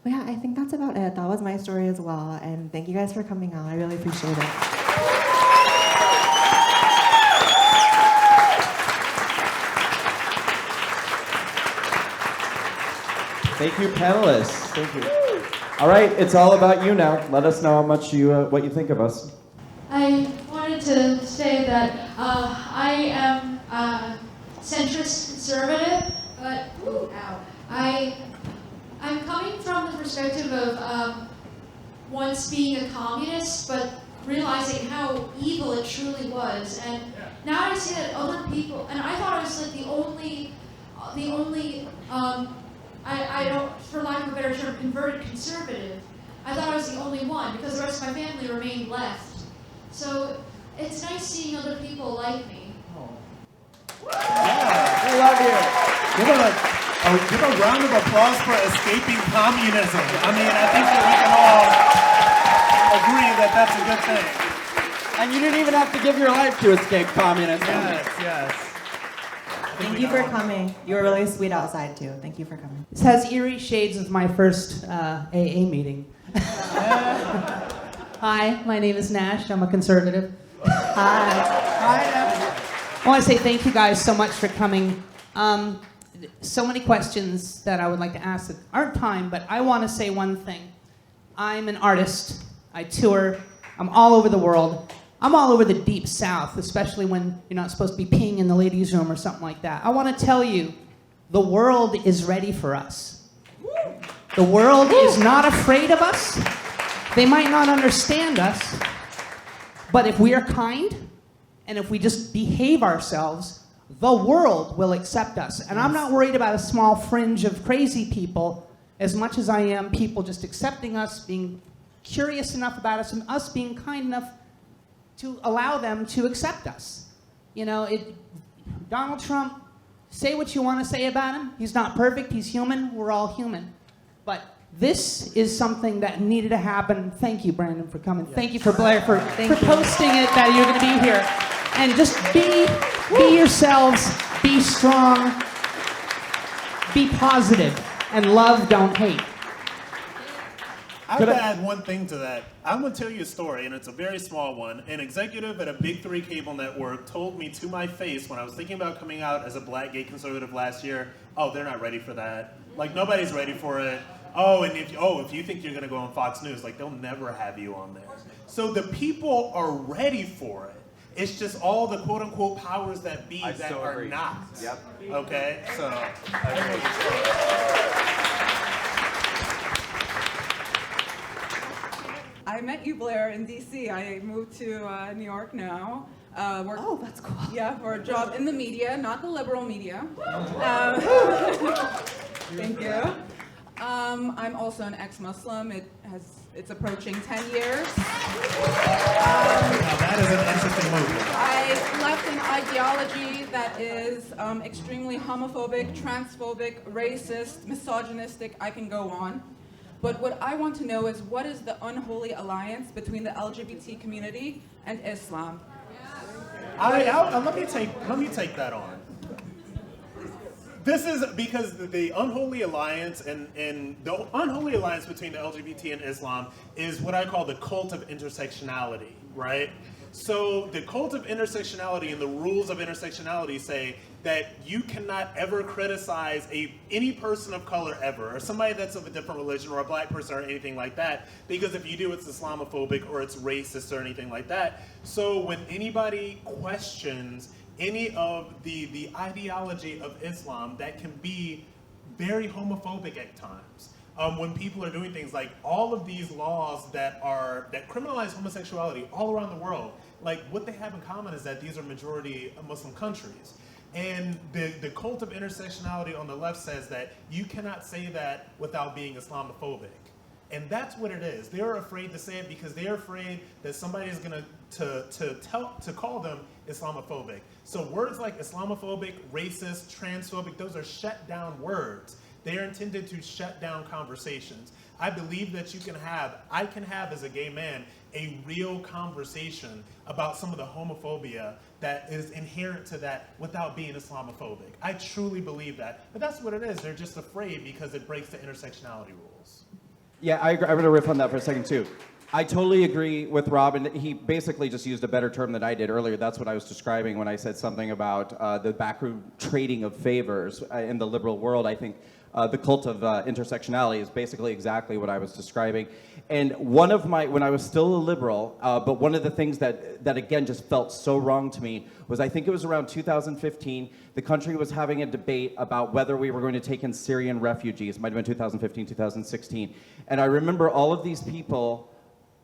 yeah, I think that's about it. That was my story as well, and thank you guys for coming out. I really appreciate it. Thank you, panelists. Thank you. All right, it's all about you now. Let us know how much what you think of us. I wanted to say that I am centrist conservative, but I'm coming from the perspective of once being a communist, but realizing how evil it truly was, and now I see that other people, and I thought I was like the only I don't, for lack of a better term, converted conservative. I thought I was the only one because the rest of my family remained left. So it's nice seeing other people like me. Yeah, we love you. Give a round of applause for escaping communism. I mean, I think that we can all agree that that's a good thing. And you didn't even have to give your life to escape communism. Yes. Thank you for coming. You were really sweet outside, too. Thank you for coming. This has eerie shades of my first AA meeting. Hi, my name is Nash. I'm a conservative. Hi. I want to say thank you guys so much for coming. So many questions that I would like to ask that aren't time, but I want to say one thing. I'm an artist. I tour. I'm all over the world. I'm all over the deep south, especially when you're not supposed to be peeing in the ladies' room or something like that. I want to tell you, the world is ready for us. The world is not afraid of us. They might not understand us, but if we are kind, and if we just behave ourselves, the world will accept us. And I'm not worried about a small fringe of crazy people as much as I am people just accepting us, being curious enough about us, and us being kind enough to allow them to accept us. Donald Trump, say what you want to say about him. He's not perfect, he's human, we're all human. But This is something that needed to happen. Thank you, Brandon, for coming. Thank you for Blair for posting it that you're going to be here. And just be yourselves, be strong, be positive, and love, don't hate. I would add one thing to that. I'm going to tell you a story, and it's a very small one. An executive at a big 3 cable network told me to my face when I was thinking about coming out as a black gay conservative last year, oh, they're not ready for that. Like, nobody's ready for it. Oh, and if you think you're going to go on Fox News, like, they'll never have you on there. So the people are ready for it. It's just all the quote-unquote powers that be that are not. Yep. Okay? So... I met you, Blair, in D.C. I moved to New York now. Oh, that's cool. Yeah, for a job in the media, not the liberal media. Thank you. I'm also an ex-Muslim. It's approaching 10 years. That is an interesting move. I left an ideology that is extremely homophobic, transphobic, racist, misogynistic. I can go on. But what I want to know is, what is the unholy alliance between the LGBT community and Islam? Let me take that on. This is because the unholy alliance and the unholy alliance between the LGBT and Islam is what I call the cult of intersectionality, right? So the cult of intersectionality and the rules of intersectionality say that you cannot ever criticize any person of color ever, or somebody that's of a different religion, or a black person, or anything like that, because if you do, it's Islamophobic or it's racist or anything like that. So when anybody questions any of the ideology of Islam, that can be very homophobic at times. When people are doing things like all of these laws that criminalize homosexuality all around the world, like what they have in common is that these are majority Muslim countries. And the cult of intersectionality on the left says that you cannot say that without being Islamophobic. And that's what it is. They're afraid to say it because they're afraid that somebody is going to call them Islamophobic. So words like Islamophobic, racist, transphobic, those are shut down words. They are intended to shut down conversations. I believe that I can have as a gay man a real conversation about some of the homophobia that is inherent to that without being Islamophobic. I truly believe that. But that's what it is. They're just afraid because it breaks the intersectionality rules. Yeah, I agree. I'm going to riff on that for a second, too. I totally agree with Rob, and he basically just used a better term than I did earlier. That's what I was describing when I said something about the backroom trading of favors in the liberal world. I think the cult of intersectionality is basically exactly what I was describing. And when I was still a liberal, but one of the things that again just felt so wrong to me was, I think it was around 2015, the country was having a debate about whether we were going to take in Syrian refugees. It might have been 2015, 2016. And I remember all of these people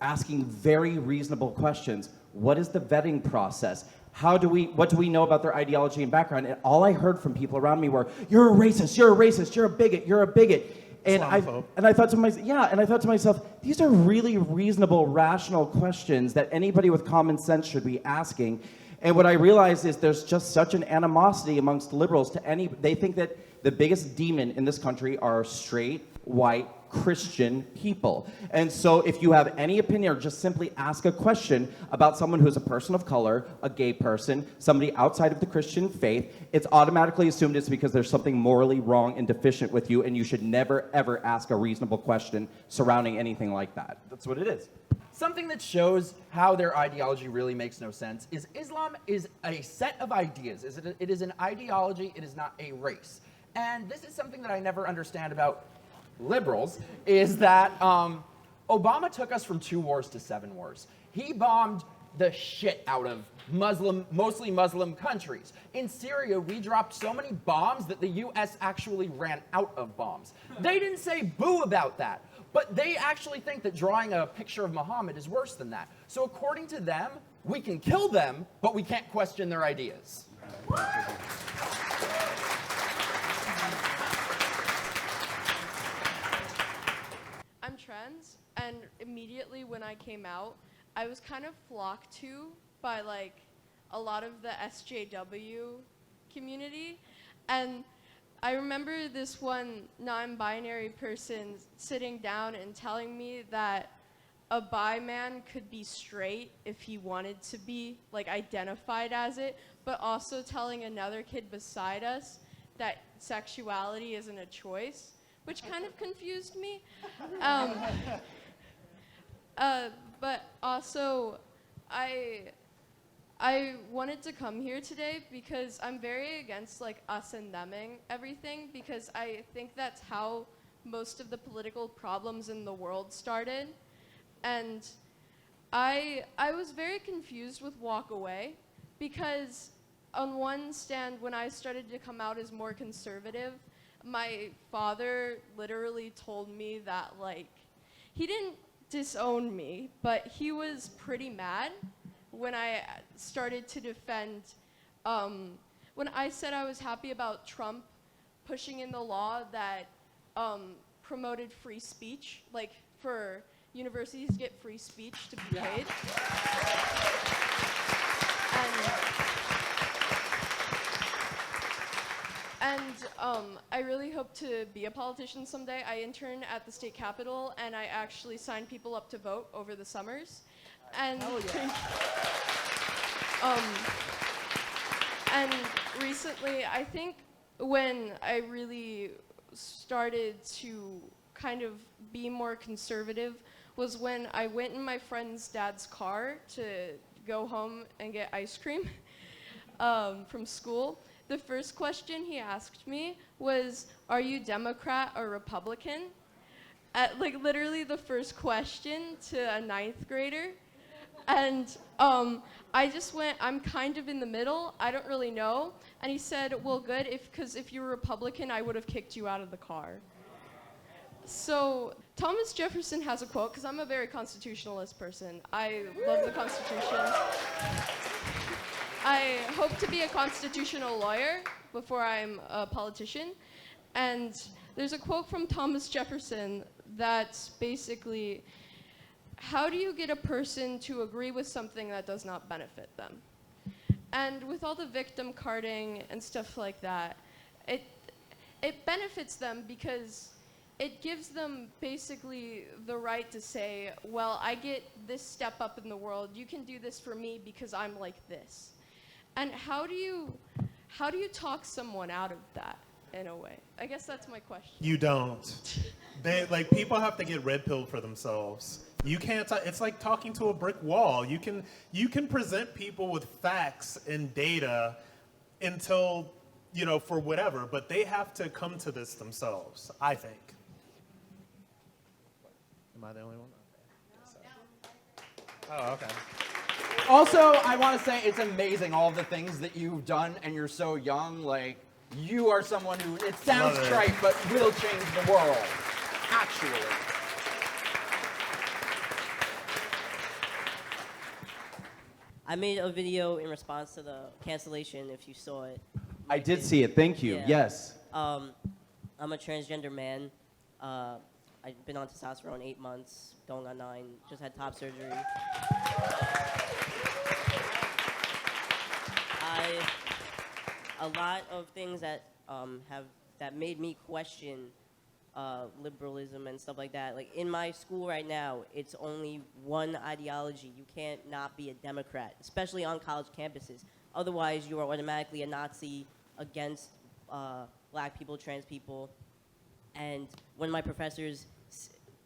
asking very reasonable questions. What is the vetting process? What do we know about their ideology and background? And all I heard from people around me were, you're a racist, you're a racist, you're a bigot, you're a bigot. And I thought to myself, these are really reasonable, rational questions that anybody with common sense should be asking. And what I realized is there's just such an animosity amongst liberals they think that the biggest demon in this country are straight, white, Christian people. And so if you have any opinion or just simply ask a question about someone who's a person of color, a gay person, somebody outside of the Christian faith, it's automatically assumed it's because there's something morally wrong and deficient with you, and you should never, ever ask a reasonable question surrounding anything like that. That's what it is. Something that shows how their ideology really makes no sense is Islam is a set of ideas. It is an ideology, it is not a race. And this is something that I never understand about liberals, is that Obama took us from 2 wars to 7 wars. He bombed the shit out of mostly Muslim countries. In Syria, we dropped so many bombs that the US actually ran out of bombs. They didn't say boo about that, but they actually think that drawing a picture of Muhammad is worse than that. So according to them, we can kill them, but we can't question their ideas. I'm trans, and immediately when I came out, I was kind of flocked to by like a lot of the SJW community, and I remember this one non-binary person sitting down and telling me that a bi man could be straight if he wanted to be, like, identified as it, but also telling another kid beside us that sexuality isn't a choice, which kind of confused me. But also, I wanted to come here today because I'm very against, like, us and theming everything, because I think that's how most of the political problems in the world started. And I was very confused with WalkAway, because on one stand, when I started to come out as more conservative, my father literally told me that, like, he didn't disown me, but he was pretty mad when I started to defend, when I said I was happy about Trump pushing in the law that promoted free speech, like for universities to get free speech to be paid. And I really hope to be a politician someday. I intern at the state capitol, and I actually sign people up to vote over the summers. And and recently, I think when I really started to kind of be more conservative was when I went in my friend's dad's car to go home and get ice cream from school. The first question he asked me was, "Are you Democrat or Republican?" Like literally the first question to a 9th grader. And I just went, "I'm kind of in the middle. I don't really know." And he said, "Well, good, because if you were Republican, I would have kicked you out of the car." So Thomas Jefferson has a quote, because I'm a very constitutionalist person. I love the Constitution. I hope to be a constitutional lawyer before I'm a politician. And there's a quote from Thomas Jefferson that's basically, how do you get a person to agree with something that does not benefit them? And with all the victim carding and stuff like that, it benefits them because it gives them basically the right to say, well, I get this step up in the world, you can do this for me because I'm like this. And how do you talk someone out of that in a way? I guess that's my question. You don't. People have to get red pilled for themselves. You can't. It's like talking to a brick wall. You can present people with facts and data until, for whatever, but they have to come to this themselves, I think. Am I the only one? Oh, okay. Also, I want to say it's amazing all of the things that you've done, and you're so young. Like, you are someone who, it sounds trite, but will change the world. Actually. I made a video in response to the cancellation, if you saw it. I did see it, thank you, Yeah. yes. I'm a transgender man. I've been on testosterone 8 months, going on 9, just had top surgery. A lot of things that that made me question liberalism and stuff like that. Like in my school right now, it's only one ideology. You can't not be a Democrat, especially on college campuses. Otherwise, you are automatically a Nazi against black people, trans people. And one of my professors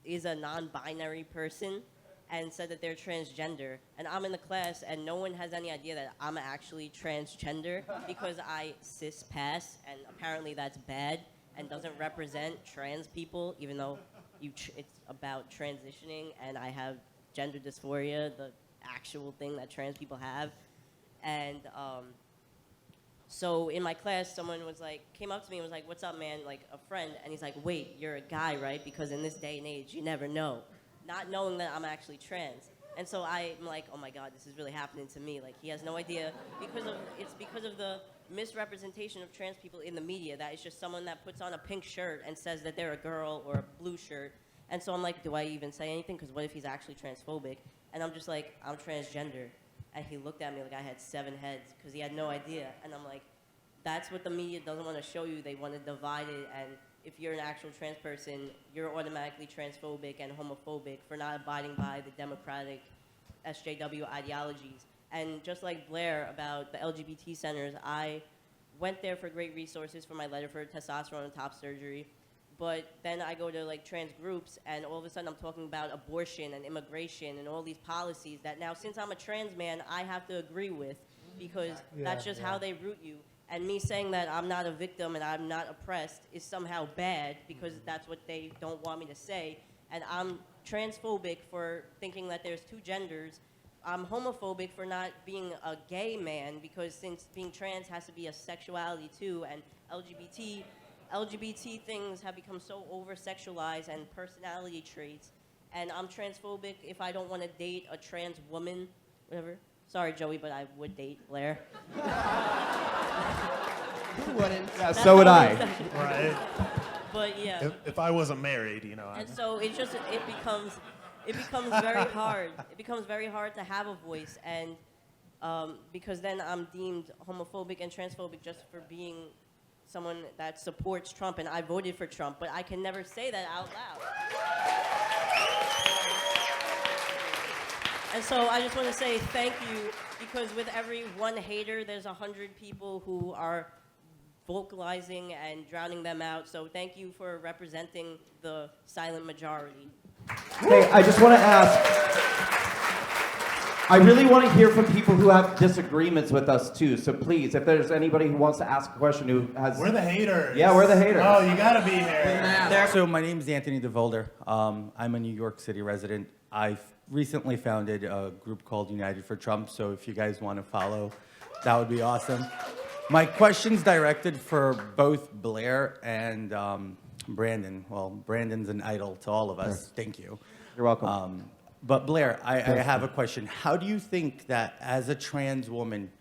is a non-binary person and said that they're transgender. And I'm in the class and no one has any idea that I'm actually transgender because I cis pass, and apparently that's bad and doesn't represent trans people, even though it's about transitioning, and I have gender dysphoria, the actual thing that trans people have. And so in my class, someone came up to me and was like, "What's up, man?" Like a friend, and he's like, "Wait, you're a guy, right? Because in this day and age, you never know." Not knowing that I'm actually trans. And so I'm like, oh my God, this is really happening to me. Like, he has no idea it's because of the misrepresentation of trans people in the media, that it's just someone that puts on a pink shirt and says that they're a girl or a blue shirt. And so I'm like, do I even say anything? Because what if he's actually transphobic? And I'm just like, I'm transgender. And he looked at me like I had 7 heads because he had no idea. And I'm like, that's what the media doesn't want to show you. They want to divide it, and if you're an actual trans person, you're automatically transphobic and homophobic for not abiding by the democratic SJW ideologies. And just like Blair about the LGBT centers, I went there for great resources for my letter for testosterone and top surgery. But then I go to like trans groups, and all of a sudden I'm talking about abortion and immigration and all these policies that now, since I'm a trans man, I have to agree with, because that's just how they root you. And me saying that I'm not a victim and I'm not oppressed is somehow bad, because that's what they don't want me to say. And I'm transphobic for thinking that there's two genders. I'm homophobic for not being a gay man, because since being trans has to be a sexuality too, and LGBT things have become so over-sexualized and personality traits. And I'm transphobic if I don't want to date a trans woman, whatever. Sorry, Joey, but I would date Blair. Who wouldn't? Yeah, so would I. Right. But yeah. If I wasn't married, you know. And so it becomes very hard. It becomes very hard to have a voice, and because then I'm deemed homophobic and transphobic just for being someone that supports Trump, and I voted for Trump, but I can never say that out loud. And so I just want to say thank you, because with every one hater, there's 100 people who are vocalizing and drowning them out. So thank you for representing the silent majority. Hey, I just want to ask, I really want to hear from people who have disagreements with us too. So please, if there's anybody who wants to ask a question who has... We're the haters. Yeah, we're the haters. Oh, you gotta be here. So my name is Anthony DeVolder. I'm a New York City resident. I've recently founded a group called United for Trump, so if you guys want to follow, that would be awesome. My question's directed for both Blair and Brandon. Well, Brandon's an idol to all of us. Sure. Thank you. You're welcome. But Blair, I have a question. How do you think that as a trans woman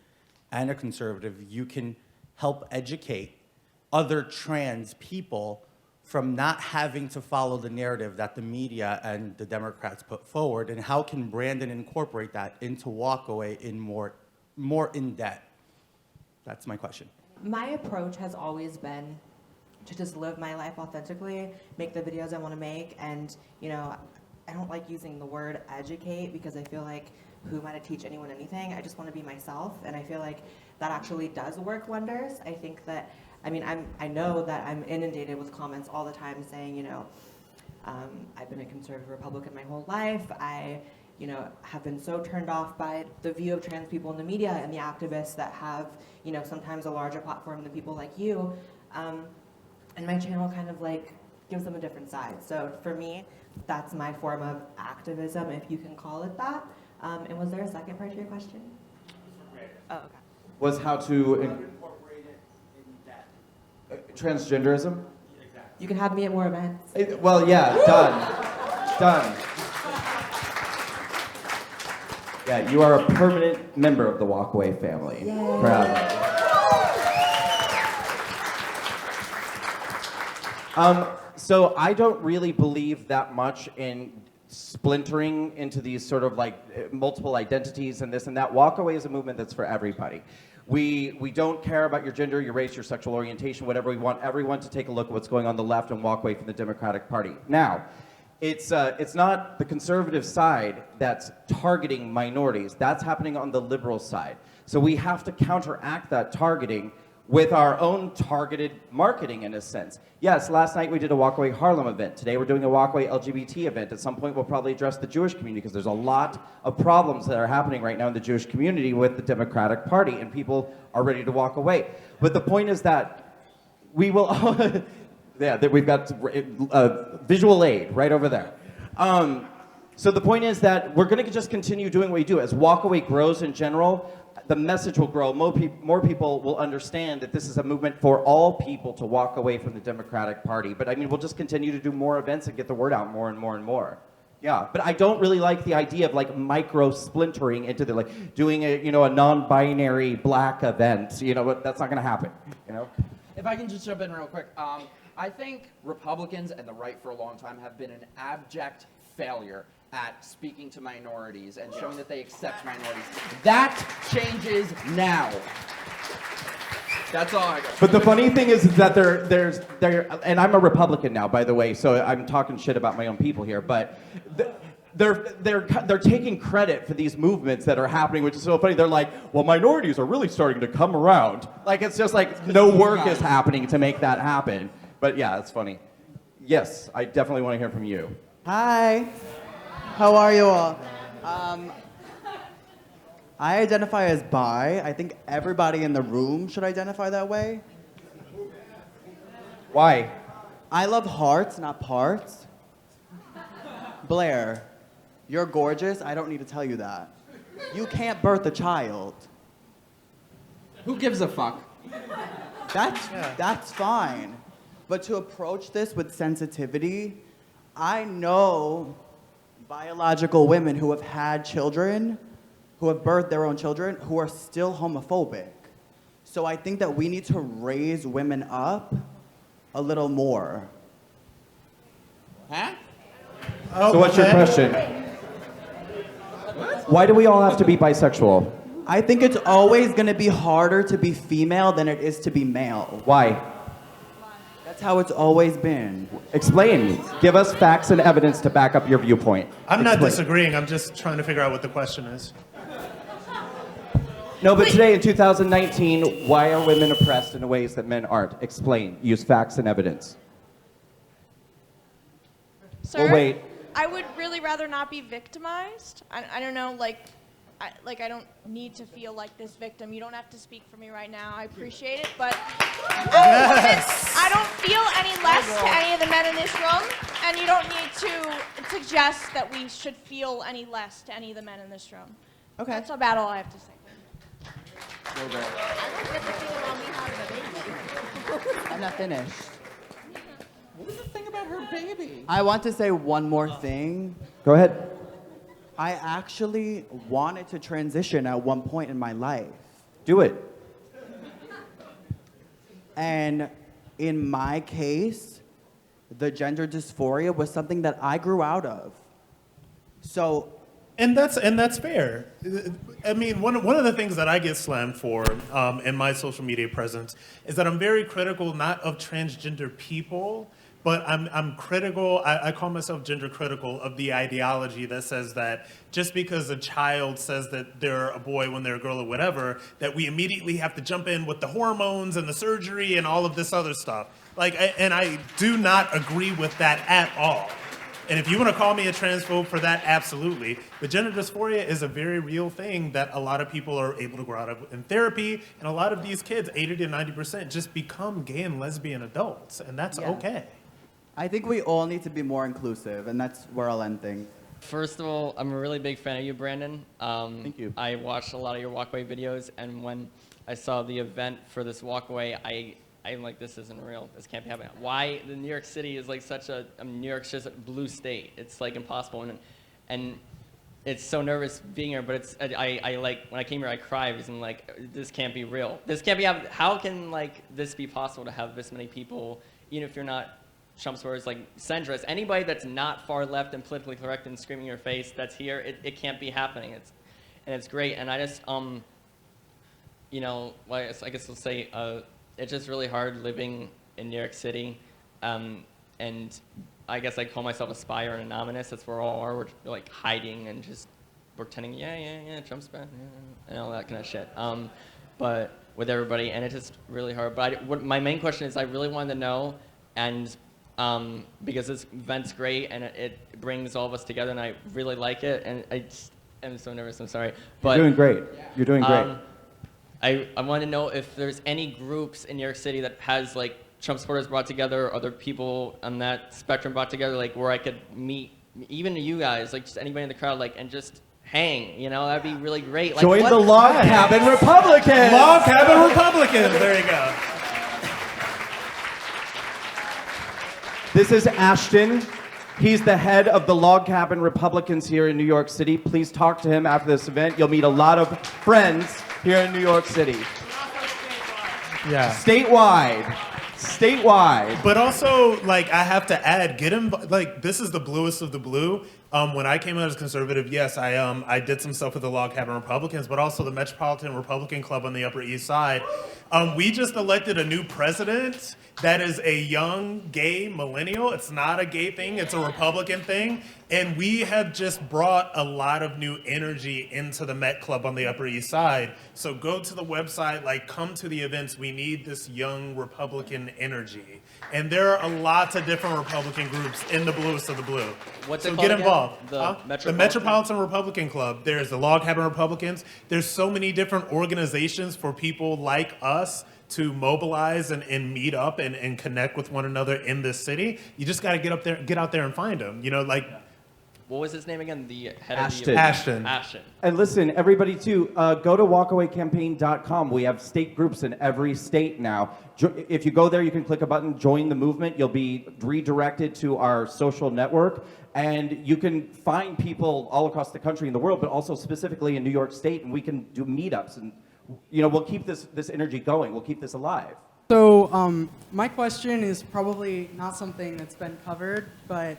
and a conservative, you can help educate other trans people from not having to follow the narrative that the media and the Democrats put forward? And how can Brandon incorporate that into WalkAway in more in depth? That's my question. My approach has always been to just live my life authentically, make the videos I want to make, and I don't like using the word educate, because I feel like who am I to teach anyone anything? I just want to be myself, and I feel like that actually does work wonders. I think that, I know that I'm inundated with comments all the time saying, I've been a conservative Republican my whole life. I have been so turned off by the view of trans people in the media and the activists that have, sometimes a larger platform than people like you. And my channel kind of like gives them a different side. So for me, that's my form of activism, if you can call it that. And was there a second part to your question? Oh, okay. Was how to incorporate it in depth. Transgenderism? You can have me at more events. Well, yeah, done. Yeah, you are a permanent member of the WalkAway family. Yay. Proud. So I don't really believe that much in splintering into these sort of like multiple identities and this and that. WalkAway is a movement that's for everybody. We don't care about your gender, your race, your sexual orientation, whatever. We want everyone to take a look at what's going on the left and walk away from the Democratic Party. Now, it's not the conservative side that's targeting minorities. That's happening on the liberal side. So we have to counteract that targeting with our own targeted marketing, in a sense. Yes, last night we did a WalkAway Harlem event. Today we're doing a WalkAway LGBT event. At some point we'll probably address the Jewish community, because there's a lot of problems that are happening right now in the Jewish community with the Democratic Party, and people are ready to walk away. But the point is that we will, we've got visual aid right over there. So the point is that we're gonna just continue doing what we do. As WalkAway grows in general, the message will grow. More people will understand that this is a movement for all people to walk away from the Democratic Party. But we'll just continue to do more events and get the word out more and more and more. Yeah, but I don't really like the idea of like micro splintering into the doing a a non-binary black event. That's not going to happen. If I can just jump in real quick, I think Republicans and the right for a long time have been an abject failure at speaking to minorities and showing that they accept minorities. That changes now. That's all I got. But the funny thing is that and I'm a Republican now, by the way, so I'm talking shit about my own people here, but they're taking credit for these movements that are happening, which is so funny. They're like, well, minorities are really starting to come around. Like, it's just like no work is happening to make that happen. But yeah, it's funny. Yes, I definitely want to hear from you. Hi. How are you all? I identify as bi. I think everybody in the room should identify that way. Why? I love hearts, not parts. Blair, you're gorgeous. I don't need to tell you that. You can't birth a child. Who gives a fuck? That's fine. But to approach this with sensitivity, I know biological women who have had children, who have birthed their own children, who are still homophobic. So I think that we need to raise women up a little more. Huh? So what's your question? Why do we all have to be bisexual? I think it's always gonna be harder to be female than it is to be male. Why? That's how it's always been. Explain. Give us facts and evidence to back up your viewpoint. I'm not Explain. disagreeing. I'm just trying to figure out what the question is. No, but today in 2019, why are women oppressed in ways that men aren't? Explain. Use facts and evidence. Sir, Well, wait. I would really rather not be victimized. I don't know, I don't need to feel like this victim. You don't have to speak for me right now. I appreciate it, but I don't feel any less to any of the men in this room, and you don't need to suggest that we should feel any less to any of the men in this room. Okay. That's about all I have to say. I'm not finished. What was the thing about her baby? I want to say one more thing. Go ahead. I actually wanted to transition at one point in my life. Do it. And in my case, the gender dysphoria was something that I grew out of. So, And that's fair. I mean, one of the things that I get slammed for in my social media presence is that I'm very critical not of transgender people, but I'm critical. I call myself gender critical of the ideology that says that just because a child says that they're a boy when they're a girl or whatever, that we immediately have to jump in with the hormones and the surgery and all of this other stuff. And I do not agree with that at all. And if you want to call me a transphobe for that, absolutely. But gender dysphoria is a very real thing that a lot of people are able to grow out of in therapy. And a lot of these kids, 80 to 90%, just become gay and lesbian adults. And that's okay. I think we all need to be more inclusive, and that's where I'll end things. First of all, I'm a really big fan of you, Brandon. Thank you. I watched a lot of your WalkAway videos, and when I saw the event for this WalkAway, I'm like, this isn't real. This can't be happening. Why? New York City is like such a, New York's just a blue state. It's like impossible. And it's so nervous being here, but it's, I like, when I came here, I cried because I'm like, this can't be real. This can't be, how can like this be possible to have this many people, even if you're not Trump supporters, like centrists, anybody that's not far left and politically correct and screaming in your face that's here, it can't be happening. It's great. And I just, you know, well, I guess I'll say, it's just really hard living in New York City, and I guess I call myself a spy or an anonymous. That's where all are. We're like hiding and just pretending, yeah, Trump's bad, and all that kind of shit. But with everybody, and it's just really hard. But my main question is, I really wanted to know, and because this event's great and it brings all of us together, and I really like it, and I'm so nervous. I'm sorry. But You're doing great. You're doing great. I want to know if there's any groups in New York City that has like Trump supporters brought together, or other people on that spectrum brought together, like where I could meet even you guys, like just anybody in the crowd, like, and just hang, you know, that'd be really great. Like, Join the Log Cabin Republicans. Log Cabin Republicans. There you go. This is Ashton. He's the head of the Log Cabin Republicans here in New York City. Please talk to him after this event. You'll meet a lot of friends here in New York City. Yeah. Statewide. Statewide. But also, like, I have to add, get him, like, this is the bluest of the blue. When I came out as conservative, yes, I did some stuff with the Log Cabin Republicans, but also the Metropolitan Republican Club on the Upper East Side. We just elected a new president that is a young gay millennial. It's not a gay thing, it's a Republican thing. And we have just brought a lot of new energy into the Met Club on the Upper East Side. So go to the website, like come to the events. We need this young Republican energy. And there are lots of different Republican groups in the bluest of the blue. What's so it get called involved. again? The Metropolitan Republican Club. There's the Log Cabin Republicans. There's so many different organizations for people like us to mobilize and meet up and connect with one another in this city. You just got to get out there and find them. You know, like. What was his name again? The head Ashton. of the Ashton. And listen, everybody too, go to walkawaycampaign.com. We have state groups in every state now. If you go there, you can click a button, join the movement. You'll be redirected to our social network. And you can find people all across the country and the world, but also specifically in New York State. And we can do meetups. And you know, we'll keep this energy going. We'll keep this alive. So my question is probably not something that's been covered, but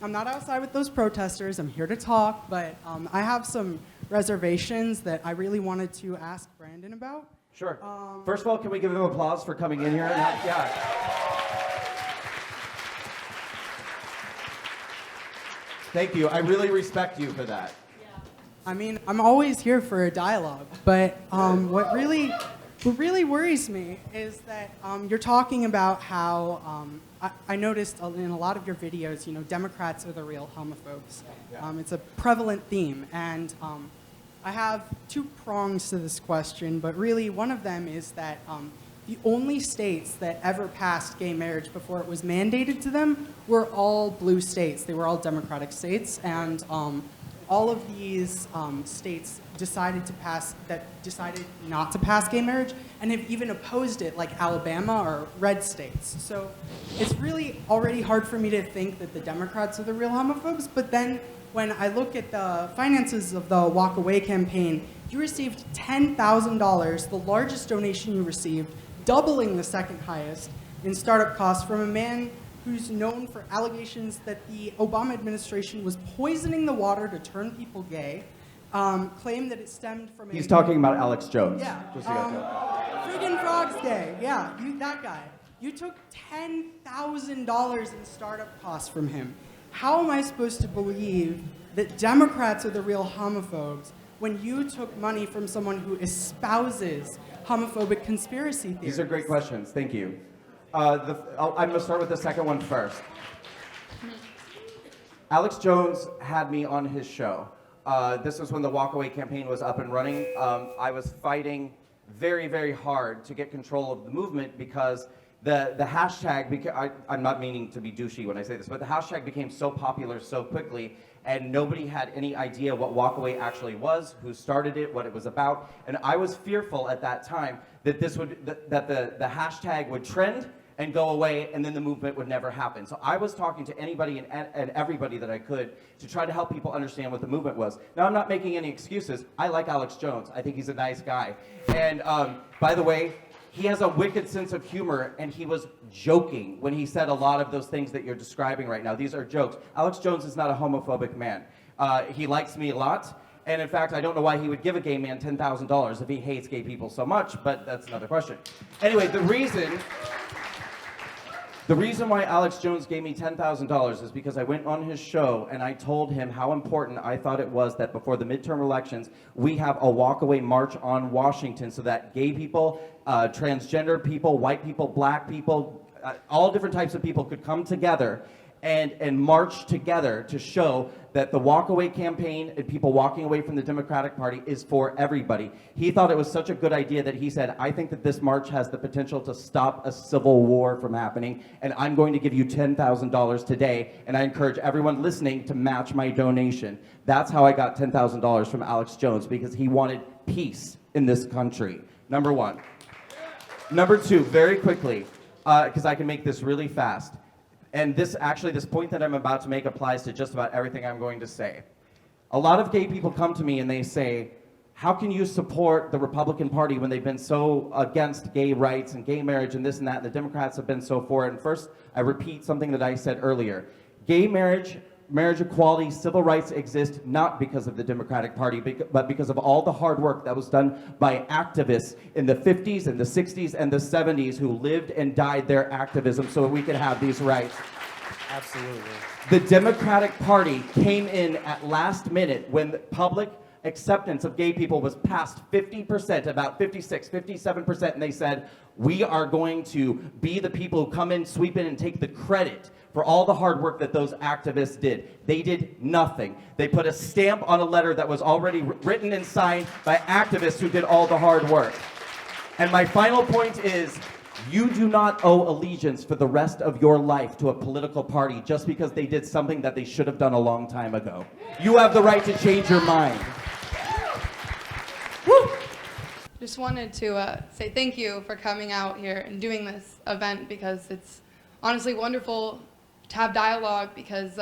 I'm not outside with those protesters. I'm here to talk, but I have some reservations that I really wanted to ask Brandon about. Sure. First of all, can we give him applause for coming in here? Yeah. Thank you. I really respect you for that. I mean, I'm always here for a dialogue, but what really worries me is that you're talking about how I noticed in a lot of your videos, you know, Democrats are the real homophobes. It's a prevalent theme, and I have two prongs to this question, but really one of them is that the only states that ever passed gay marriage before it was mandated to them were all blue states. They were all Democratic states, and all of these states decided not to pass gay marriage and have even opposed it, like Alabama or red states. So it's really already hard for me to think that the Democrats are the real homophobes, but then when I look at the finances of the WalkAway campaign, you received $10,000, the largest donation you received, doubling the second highest in startup costs from a man who's known for allegations that the Obama administration was poisoning the water to turn people gay, claimed that it stemmed from He's talking about Alex Jones. Yeah. Just so you guys know. Friggin' Frogs Day. Yeah, that guy. You took $10,000 in startup costs from him. How am I supposed to believe that Democrats are the real homophobes when you took money from someone who espouses homophobic conspiracy theories? These are great questions. Thank you. I'm going to start with the second one first. Alex Jones had me on his show. This was when the WalkAway campaign was up and running. I was fighting very, very hard to get control of the movement because the hashtag, I'm not meaning to be douchey when I say this, but the hashtag became so popular so quickly, and nobody had any idea what WalkAway actually was, who started it, what it was about. And I was fearful at that time that the hashtag would trend and go away, and then the movement would never happen. So I was talking to anybody and everybody that I could to try to help people understand what the movement was. Now, I'm not making any excuses. I like Alex Jones. I think he's a nice guy. And by the way, he has a wicked sense of humor, and he was joking when he said a lot of those things that you're describing right now. These are jokes. Alex Jones is not a homophobic man. He likes me a lot. And in fact, I don't know why he would give a gay man $10,000 if he hates gay people so much, but that's another question. Anyway, the reason why Alex Jones gave me $10,000 is because I went on his show and I told him how important I thought it was that before the midterm elections, we have a walkaway march on Washington so that gay people, transgender people, white people, black people, all different types of people could come together and march together to show that the walkaway campaign and people walking away from the Democratic Party is for everybody. He thought it was such a good idea that he said, I think that this march has the potential to stop a civil war from happening, and I'm going to give you $10,000 today, and I encourage everyone listening to match my donation. That's how I got $10,000 from Alex Jones, because he wanted peace in this country, number one. Number two, very quickly, because I can make this really fast. And this point that I'm about to make applies to just about everything I'm going to say. A lot of gay people come to me and they say, how can you support the Republican Party when they've been so against gay rights and gay marriage and this and that, and the Democrats have been so for it? And first, I repeat something that I said earlier. Gay marriage marriage equality, civil rights exist not because of the Democratic Party, but because of all the hard work that was done by activists in the 50s and the 60s and the 70s who lived and died their activism so that we could have these rights. Absolutely. The Democratic Party came in at last minute when public acceptance of gay people was past 50%, about 56, 57%, and they said, we are going to be the people who come in, sweep in, and take the credit for all the hard work that those activists did. They did nothing. They put a stamp on a letter that was already written and signed by activists who did all the hard work. And my final point is, you do not owe allegiance for the rest of your life to a political party just because they did something that they should have done a long time ago. You have the right to change your mind. Just wanted to say thank you for coming out here and doing this event, because it's honestly wonderful to have dialogue, because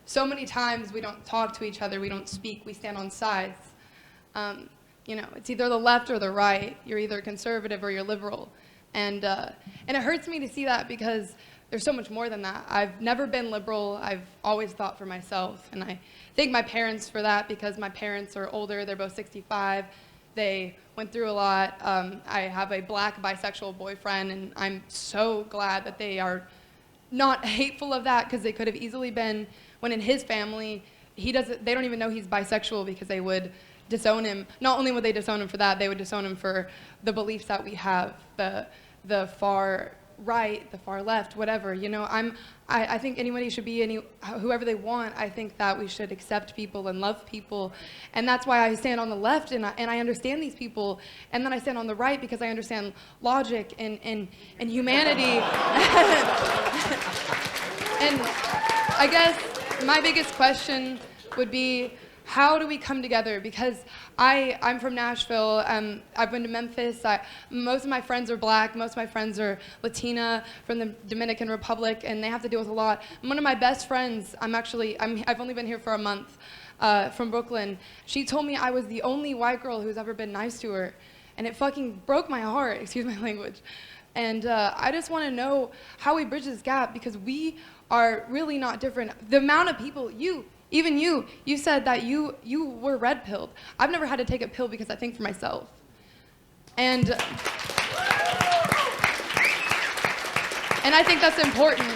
so many times we don't talk to each other, we don't speak, we stand on sides. You know, it's either the left or the right. You're either conservative or you're liberal. And it hurts me to see that, because there's so much more than that. I've never been liberal. I've always thought for myself. And I thank my parents for that, because my parents are older. They're both 65. They went through a lot. I have a black bisexual boyfriend, and I'm so glad that they are not hateful of that, because they could have easily been, when in his family, they don't even know he's bisexual, because they would disown him. Not only would they disown him for that, they would disown him for the beliefs that we have, the far right, the far left, whatever. You know, I think anybody should be whoever they want. I think that we should accept people and love people, and that's why I stand on the left, and I understand these people, and then I stand on the right because I understand logic and humanity. And I guess my biggest question would be, how do we come together? Because I'm from Nashville. I've been to Memphis. Most of my friends are black. Most of my friends are Latina from the Dominican Republic, and they have to deal with a lot. One of my best friends, I've only been here for a month, from Brooklyn. She told me I was the only white girl who's ever been nice to her, and it fucking broke my heart, excuse my language. And I just want to know how we bridge this gap, because we are really not different. The amount of people, even you said that you were red-pilled. I've never had to take a pill because I think for myself. And I think that's important,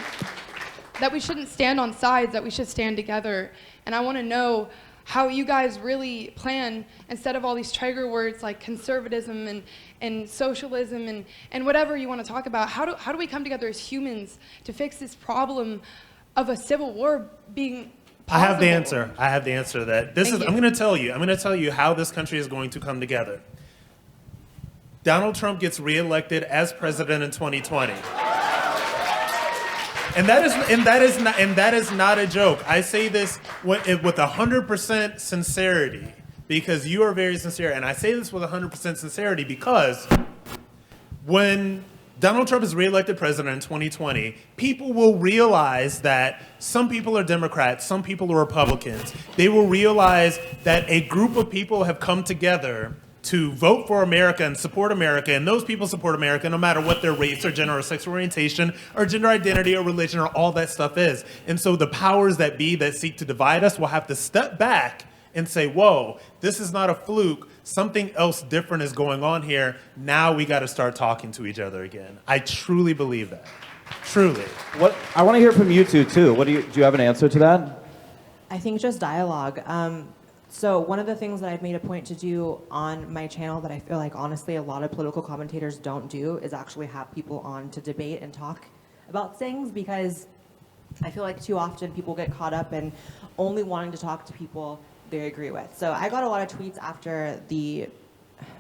that we shouldn't stand on sides, that we should stand together. And I want to know how you guys really plan, instead of all these trigger words like conservatism and socialism and whatever you want to talk about, how do we come together as humans to fix this problem of a civil war being possible? I have the answer. I have the answer to that. I'm going to tell you how this country is going to come together. Donald Trump gets reelected as president in 2020. And that is not a joke. I say this with 100% sincerity, because you are very sincere. And I say this with 100% sincerity because when Donald Trump is reelected president in 2020, people will realize that some people are Democrats, some people are Republicans. They will realize that a group of people have come together to vote for America and support America, and those people support America no matter what their race or gender or sexual orientation or gender identity or religion or all that stuff is. And so the powers that be that seek to divide us will have to step back and say, whoa, this is not a fluke. Something else different is going on here. Now we got to start talking to each other again. I truly believe that. Truly. I want to hear from you two, too. Do you have an answer to that? I think just dialogue. So one of the things that I've made a point to do on my channel that I feel like honestly a lot of political commentators don't do is actually have people on to debate and talk about things, because I feel like too often people get caught up in only wanting to talk to people they agree with. So I got a lot of tweets after the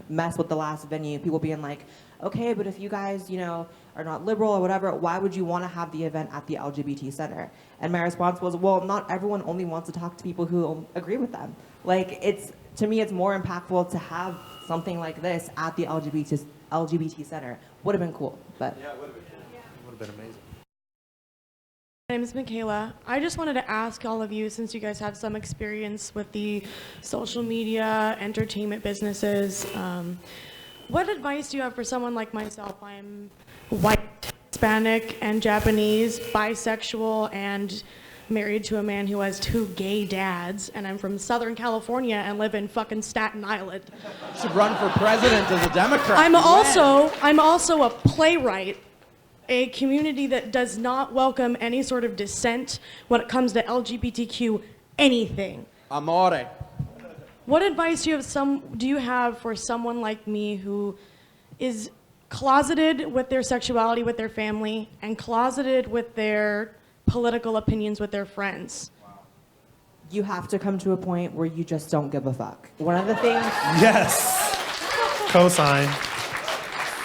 mess with the last venue, people being like, okay, but if you guys, are not liberal or whatever, why would you want to have the event at the LGBT center? And my response was, well, not everyone only wants to talk to people who agree with them. Like, to me, it's more impactful to have something like this at the LGBT center. Would have been cool, but. Yeah, it would have been cool. It would have been amazing. My name is Michaela. I just wanted to ask all of you, since you guys have some experience with the social media, entertainment businesses, what advice do you have for someone like myself? I'm white, Hispanic, and Japanese, bisexual, and married to a man who has 2 gay dads, and I'm from Southern California and live in fucking Staten Island. Should run for president as a Democrat. I'm also a playwright, a community that does not welcome any sort of dissent when it comes to LGBTQ anything. Amore. What advice do you have for someone like me who is closeted with their sexuality with their family and closeted with their political opinions with their friends? You have to come to a point where you just don't give a fuck. One of the things... Yes. Cosign.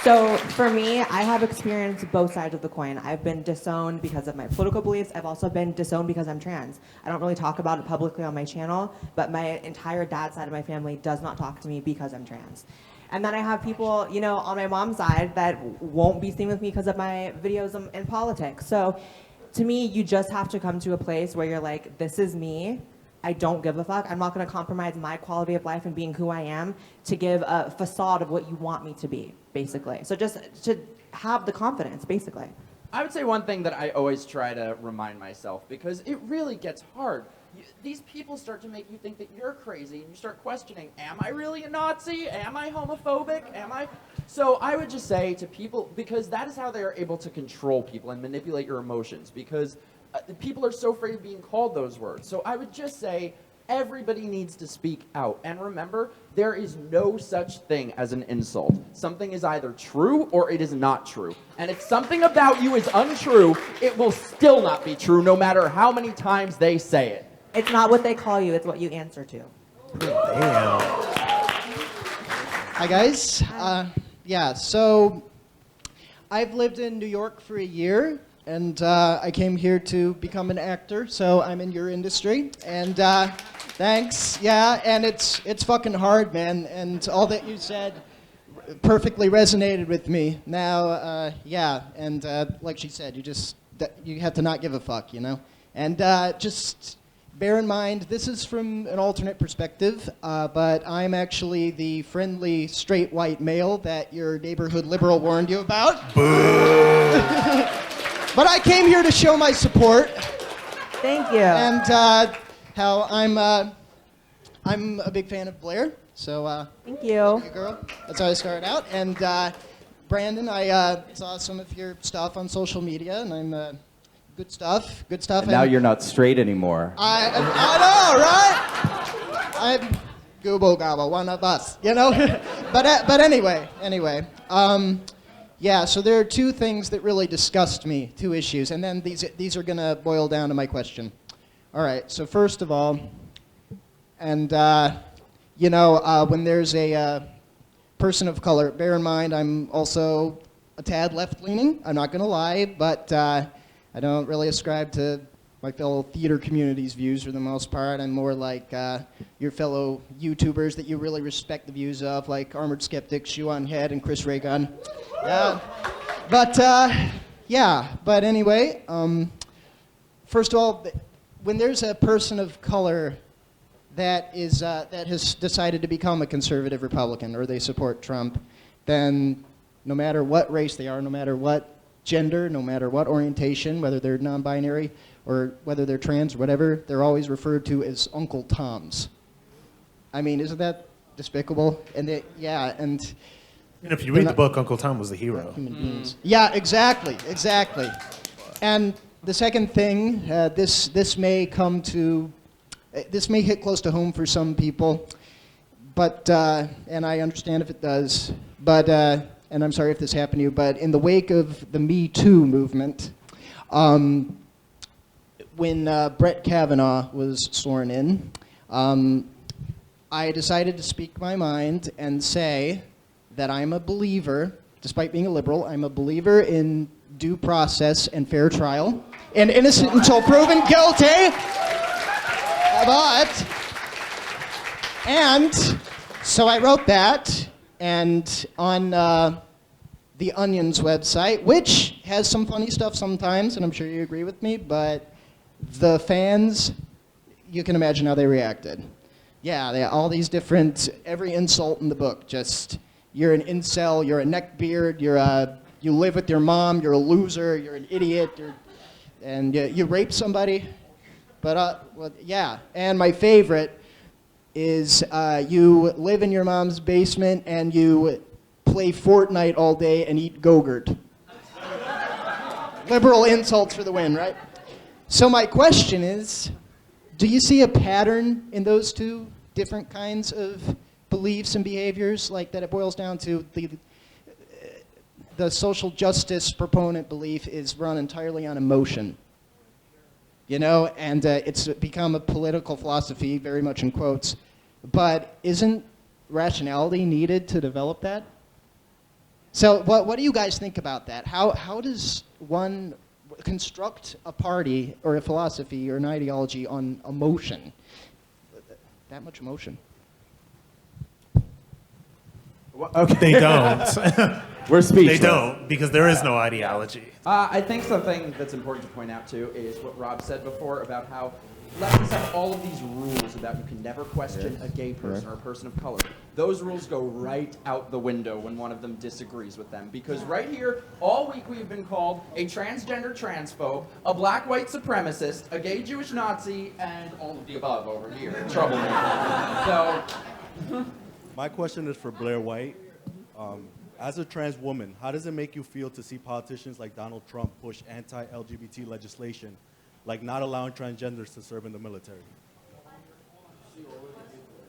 So for me, I have experienced both sides of the coin. I've been disowned because of my political beliefs. I've also been disowned because I'm trans. I don't really talk about it publicly on my channel, but my entire dad's side of my family does not talk to me because I'm trans. And then I have people, you know, on my mom's side that won't be seen with me because of my videos in politics. So to me, you just have to come to a place where you're like, this is me. I don't give a fuck. I'm not going to compromise my quality of life and being who I am to give a facade of what you want me to be, basically. So just to have the confidence, basically. I would say one thing that I always try to remind myself, because it really gets hard. These people start to make you think that you're crazy, and you start questioning, am I really a Nazi? Am I homophobic? So I would just say to people, because that is how they are able to control people and manipulate your emotions, because people are so afraid of being called those words. So I would just say, everybody needs to speak out. And remember, there is no such thing as an insult. Something is either true or it is not true. And if something about you is untrue, it will still not be true, no matter how many times they say it. It's not what they call you, it's what you answer to. Damn. Hi, guys. Yeah, so I've lived in New York for a year. And I came here to become an actor, so I'm in your industry. And thanks, yeah. And it's fucking hard, man. And all that you said perfectly resonated with me. Now, yeah. And like she said, you have to not give a fuck, you know. And just bear in mind, this is from an alternate perspective, but I'm actually the friendly straight white male that your neighborhood liberal warned you about. Boo. But I came here to show my support. Thank you. And how I'm a big fan of Blair. So thank you. Girl. That's how I started out. And Brandon, I saw some of your stuff on social media, and I'm good stuff. Good stuff. And now you're not straight anymore. I know, right? I'm Goobo Gobble, one of us, you know. but anyway. Yeah, so there are 2 things that really disgust me, 2 issues, and then these are gonna boil down to my question. All right, so first of all, and you know, when there's a person of color, bear in mind I'm also a tad left-leaning, I'm not gonna lie, but I don't really ascribe to my fellow theater community's views for the most part. I'm more like your fellow YouTubers that you really respect the views of, like Armored Skeptic, Shoe on Head, and Chris Ray Gun. But anyway, first of all, when there's a person of color that has decided to become a conservative Republican or they support Trump, then no matter what race they are, no matter what gender, no matter what orientation, whether they're non-binary or whether they're trans or whatever, they're always referred to as Uncle Toms. I mean, isn't that despicable? And and if you read the book, Uncle Tom was the hero. Human beings. Yeah, exactly. And the second thing, this may hit close to home for some people, but and I understand if it does, but and I'm sorry if this happened to you, but in the wake of the Me Too movement, when Brett Kavanaugh was sworn in, I decided to speak my mind and say that I'm a believer, despite being a liberal, I'm a believer in due process and fair trial, and innocent until proven guilty. And so I wrote that, and on the Onion's website, which has some funny stuff sometimes, and I'm sure you agree with me, but the fans, you can imagine how they reacted. Yeah, all these different, every insult in the book, just, you're an incel, you're a neckbeard, you live with your mom, you're a loser, you're an idiot, and you rape somebody. But, well, yeah. And my favorite is you live in your mom's basement and you play Fortnite all day and eat Go-Gurt. Liberal insults for the win, right? So my question is, do you see a pattern in those two different kinds of beliefs and behaviors, like that it boils down to the social justice proponent belief is run entirely on emotion? You know, and it's become a political philosophy, very much in quotes. But isn't rationality needed to develop that? So what do you guys think about that? How does one construct a party or a philosophy or an ideology on emotion? That much emotion. They don't. We're speechless. They don't, because there is no ideology. I think something that's important to point out, too, is what Rob said before about how leftists have all of these rules about you can never question a gay person or a person of color. Those rules go right out the window when one of them disagrees with them. Because right here, all week we've been called a transgender transphobe, a black white supremacist, a gay Jewish Nazi, and all of the above over here. Troublemaker. So, my question is for Blair White. As a trans woman, how does it make you feel to see politicians like Donald Trump push anti-LGBT legislation, like not allowing transgenders to serve in the military?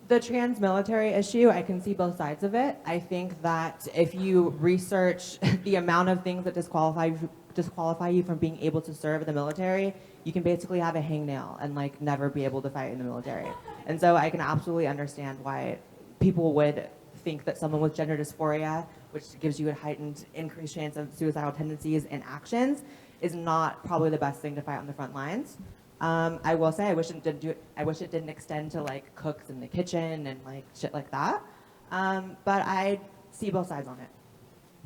The trans military issue, I can see both sides of it. I think that if you research the amount of things that disqualify you from being able to serve in the military, you can basically have a hangnail and like never be able to fight in the military. And so I can absolutely understand why people would think that someone with gender dysphoria, which gives you a heightened increased chance of suicidal tendencies and actions, is not probably the best thing to fight on the front lines. I will say I wish it didn't extend to like cooks in the kitchen and like shit like that. But I see both sides on it.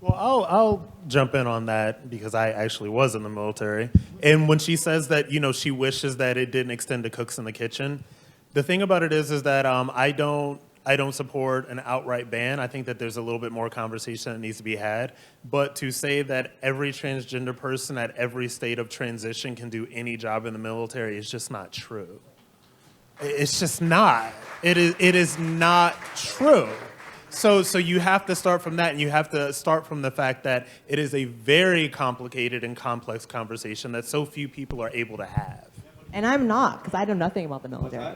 Well, I'll jump in on that because I actually was in the military. And when she says that, you know, she wishes that it didn't extend to cooks in the kitchen, the thing about it is that I don't support an outright ban. I think that there's a little bit more conversation that needs to be had. But to say that every transgender person at every state of transition can do any job in the military is just not true. It's just not. It is not true. So you have to start from that, and you have to start from the fact that it is a very complicated and complex conversation that so few people are able to have. And I'm not, because I know nothing about the military.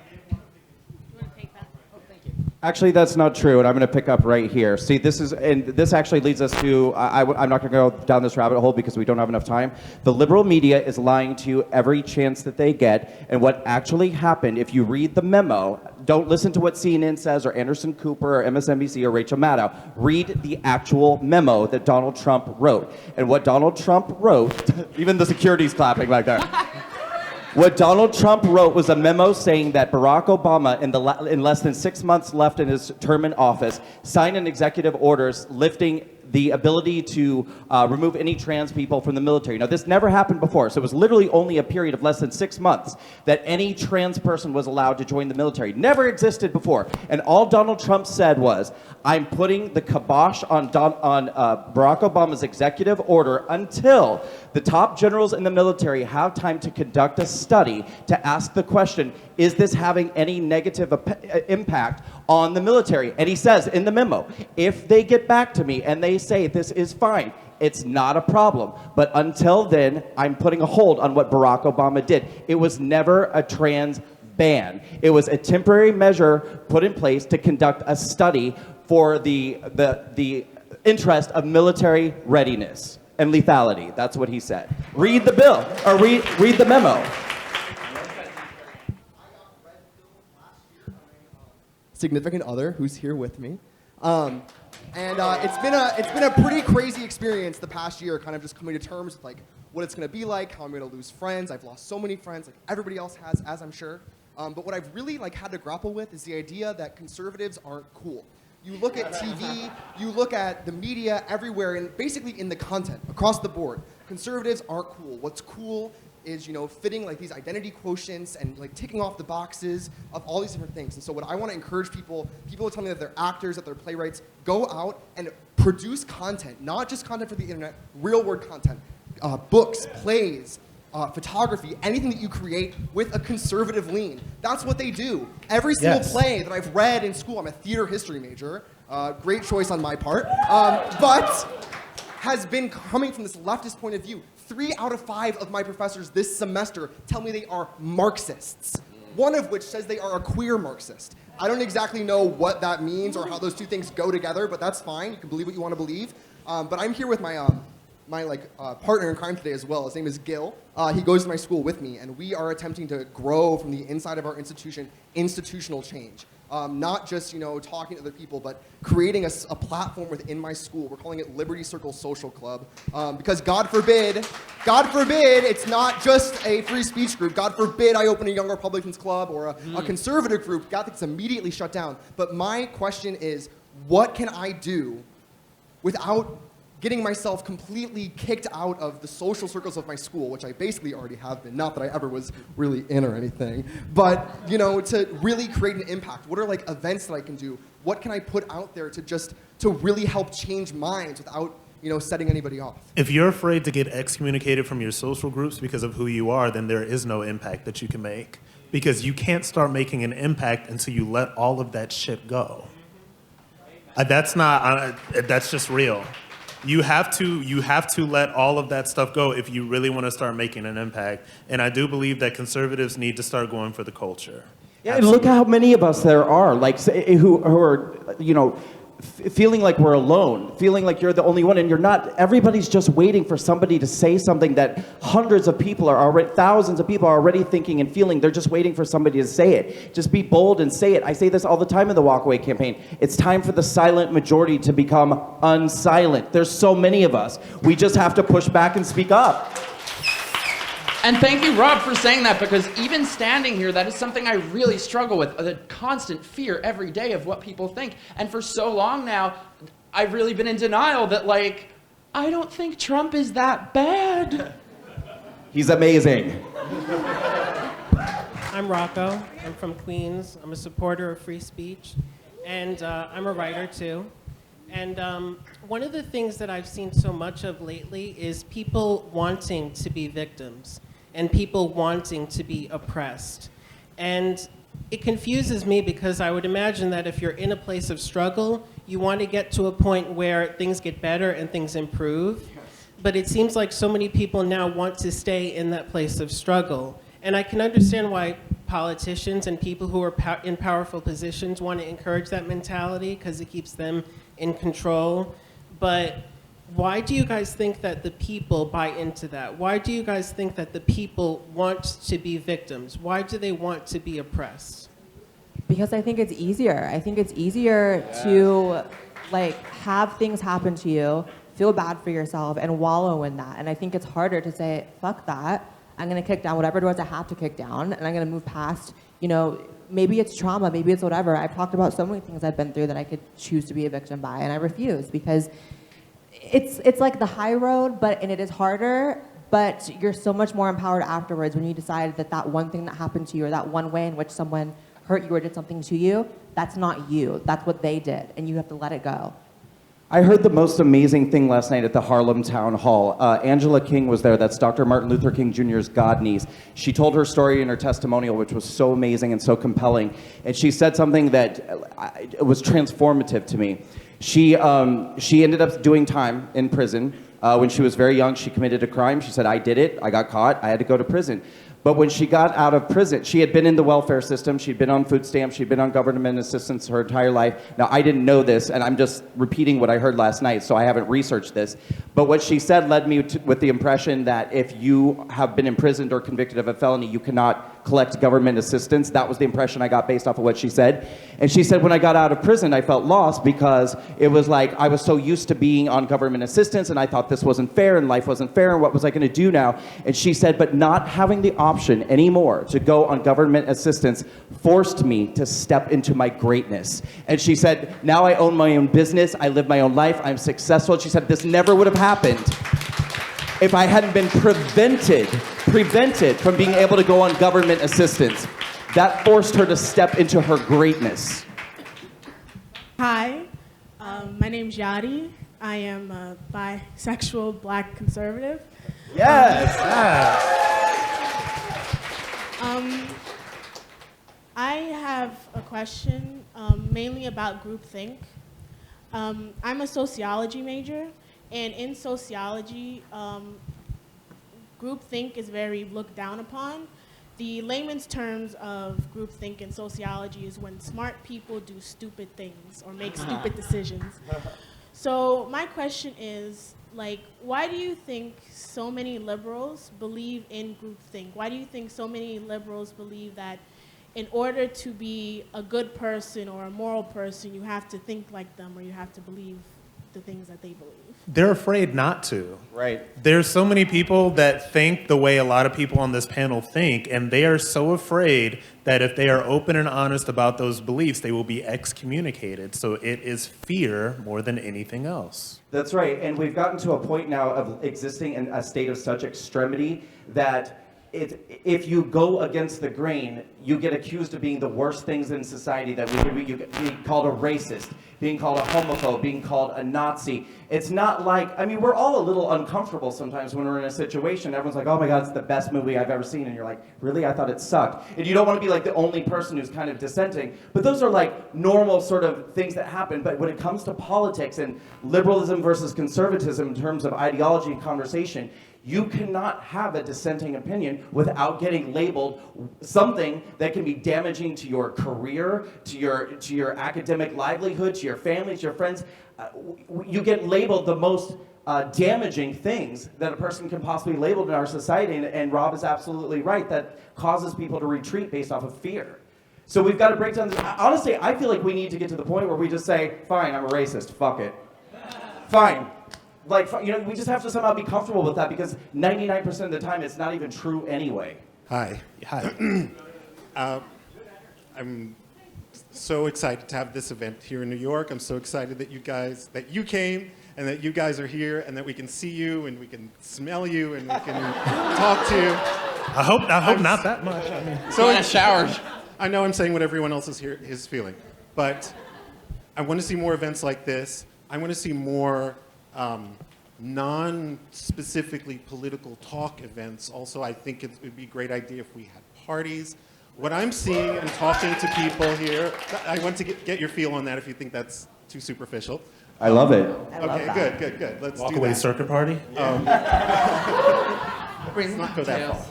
Actually, that's not true, and I'm going to pick up right here. See, this actually leads us to, I'm not going to go down this rabbit hole because we don't have enough time. The liberal media is lying to you every chance that they get, and what actually happened, if you read the memo, don't listen to what CNN says or Anderson Cooper or MSNBC or Rachel Maddow. Read the actual memo that Donald Trump wrote. And what Donald Trump wrote, even the security's clapping back there. What Donald Trump wrote was a memo saying that Barack Obama, in less than 6 months left in his term in office, signed an executive orders lifting the ability to remove any trans people from the military. Now, this never happened before, so it was literally only a period of less than 6 months that any trans person was allowed to join the military. Never existed before. And all Donald Trump said was, I'm putting the kibosh on Barack Obama's executive order until the top generals in the military have time to conduct a study to ask the question, is this having any negative impact on the military? And he says in the memo, if they get back to me and they say this is fine, it's not a problem. But until then, I'm putting a hold on what Barack Obama did. It was never a trans ban. It was a temporary measure put in place to conduct a study for the interest of military readiness and lethality. That's what he said. Read the bill, or read the memo. Significant other who's here with me. And it's been a pretty crazy experience the past year, kind of just coming to terms with like what it's going to be like, how I'm going to lose friends. I've lost so many friends, like everybody else has, as I'm sure. But what I've really like had to grapple with is the idea that conservatives aren't cool. You look at TV, you look at the media everywhere, and basically in the content across the board, conservatives aren't cool. What's cool is, you know, fitting like these identity quotients and like ticking off the boxes of all these different things. And so what I want to encourage people who tell me that they're actors, that they're playwrights, go out and produce content, not just content for the internet, real world content, books, plays, photography, anything that you create with a conservative lean. That's what they do. Every single play that I've read in school, I'm a theater history major, great choice on my part, but has been coming from this leftist point of view. 3 out of 5 of my professors this semester tell me they are Marxists, one of which says they are a queer Marxist. I don't exactly know what that means or how those two things go together, but that's fine. You can believe what you want to believe. But I'm here with my partner in crime today as well. His name is Gil. He goes to my school with me, and we are attempting to grow from the inside of our institution institutional change. Not just talking to other people, but creating a platform within my school. We're calling it Liberty Circle Social Club, because God forbid, it's not just a free speech group. God forbid I open a Young Republicans Club or a conservative group. God gets immediately shut down. But my question is, what can I do without getting myself completely kicked out of the social circles of my school, which I basically already have been, not that I ever was really in or anything, but to really create an impact? What are events that I can do? What can I put out there to really help change minds without setting anybody off? If you're afraid to get excommunicated from your social groups because of who you are, then there is no impact that you can make, because you can't start making an impact until you let all of that shit go. That's just real. You have to let all of that stuff go if you really want to start making an impact. And I do believe that conservatives need to start going for the culture. Yeah, and look how many of us there are, who are, feeling like we're alone, feeling like you're the only one, and you're not. Everybody's just waiting for somebody to say something that thousands of people are already thinking and feeling. They're just waiting for somebody to say it. Just be bold and say it. I say this all the time in the WalkAway campaign. It's time for the silent majority to become unsilent. There's so many of us. We just have to push back and speak up. And thank you, Rob, for saying that, because even standing here, that is something I really struggle with, the constant fear every day of what people think. And for so long now, I've really been in denial that, I don't think Trump is that bad. He's amazing. I'm Rocco. I'm from Queens. I'm a supporter of free speech, and I'm a writer, too. And one of the things that I've seen so much of lately is people wanting to be victims and people wanting to be oppressed. And it confuses me, because I would imagine that if you're in a place of struggle, you want to get to a point where things get better and things improve. But it seems like so many people now want to stay in that place of struggle. And I can understand why politicians and people who are in powerful positions want to encourage that mentality, because it keeps them in control. But why do you guys think that the people buy into that? Why do you guys think that the people want to be victims? Why do they want to be oppressed? Because I think it's easier. I think it's easier to have things happen to you, feel bad for yourself, and wallow in that. And I think it's harder to say, fuck that. I'm gonna kick down whatever doors I have to kick down, and I'm gonna move past, maybe it's trauma, maybe it's whatever. I've talked about so many things I've been through that I could choose to be a victim by, and I refuse, because it's like the high road, and it is harder, but you're so much more empowered afterwards when you decide that one thing that happened to you, or that one way in which someone hurt you or did something to you, that's not you. That's what they did, and you have to let it go. I heard the most amazing thing last night at the Harlem Town Hall. Angela King was there. That's Dr. Martin Luther King Jr.'s godniece. She told her story in her testimonial, which was so amazing and so compelling. And she said something that was transformative to me. She ended up doing time in prison. When she was very young, she committed a crime. She said, I did it. I got caught. I had to go to prison. But when she got out of prison, she had been in the welfare system. She'd been on food stamps. She'd been on government assistance her entire life. Now, I didn't know this, and I'm just repeating what I heard last night, so I haven't researched this. But what she said led me with the impression that if you have been imprisoned or convicted of a felony, you cannot collect government assistance. That was the impression I got based off of what she said. And she said, when I got out of prison, I felt lost, because it was like I was so used to being on government assistance, and I thought this wasn't fair, and life wasn't fair, and what was I going to do now? And she said, but not having the option anymore to go on government assistance forced me to step into my greatness. And she said, now I own my own business, I live my own life, I'm successful. She said, this never would have happened if I hadn't been prevented from being able to go on government assistance. That forced her to step into her greatness. Hi, my name's Yadi. I am a bisexual black conservative. Yes. question, mainly about groupthink. I'm a sociology major, and in sociology, groupthink is very looked down upon. The layman's terms of groupthink in sociology is when smart people do stupid things or make stupid decisions. So my question is, like, why do you think so many liberals believe in groupthink? Why do you think so many liberals believe that in order to be a good person or a moral person, you have to think like them or you have to believe the things that they believe? They're afraid not to. Right. There's so many people that think the way a lot of people on this panel think, and they are so afraid that if they are open and honest about those beliefs, they will be excommunicated. So it is fear more than anything else. That's right, and we've gotten to a point now of existing in a state of such extremity that if you go against the grain, you get accused of being the worst things in society that we could be. You get being called a racist, being called a homophobe, being called a Nazi. It's not like, I mean, we're all a little uncomfortable sometimes when we're in a situation. Everyone's like, oh my God, it's the best movie I've ever seen. And you're like, really? I thought it sucked. And you don't want to be like the only person who's kind of dissenting. But those are like normal sort of things that happen. But when it comes to politics and liberalism versus conservatism in terms of ideology and conversation, you cannot have a dissenting opinion without getting labeled something that can be damaging to your career, to your academic livelihood, to your family, to your friends. You get labeled the most damaging things that a person can possibly be labeled in our society, and Rob is absolutely right. That causes people to retreat based off of fear. So we've got to break down this. Honestly, I feel like we need to get to the point where we just say, fine, I'm a racist, fuck it. Fine. Like, you know, we just have to somehow be comfortable with that because 99% of the time it's not even true anyway. Hi. I'm so excited to have this event here in New York. I'm so excited that you came and that you guys are here and that we can see you and we can smell you and we can talk to you. I hope not that much. I mean, so showers. I know I'm saying what everyone else is feeling, but I want to see more events like this. I want to see more non-specifically political talk events. Also, I think it would be a great idea if we had parties. What I'm seeing and talking to people here, I want to get your feel on that if you think that's too superficial. I love it. Okay, good. Let's do WalkAway that. circuit party? Let's not go that far.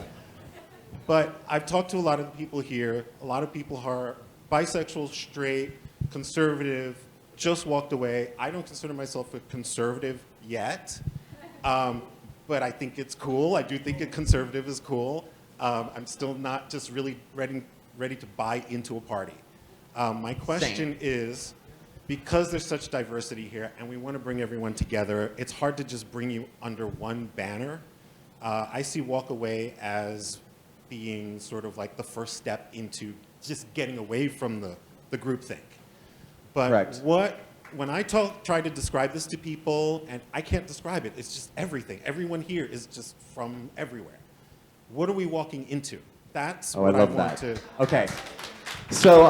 But I've talked to a lot of people here. A lot of people are bisexual, straight, conservative, just walked away. I don't consider myself a conservative yet, but I think it's cool. I do think a conservative is cool. I'm still not just really ready to buy into a party. My question is, because there's such diversity here and we want to bring everyone together, it's hard to just bring you under one banner. I see WalkAway as being sort of like the first step into just getting away from the groupthink. But Correct. When I try to describe this to people, and I can't describe it, it's just everything. Everyone here is just from everywhere. What are we walking into? That's what I want to. Okay. So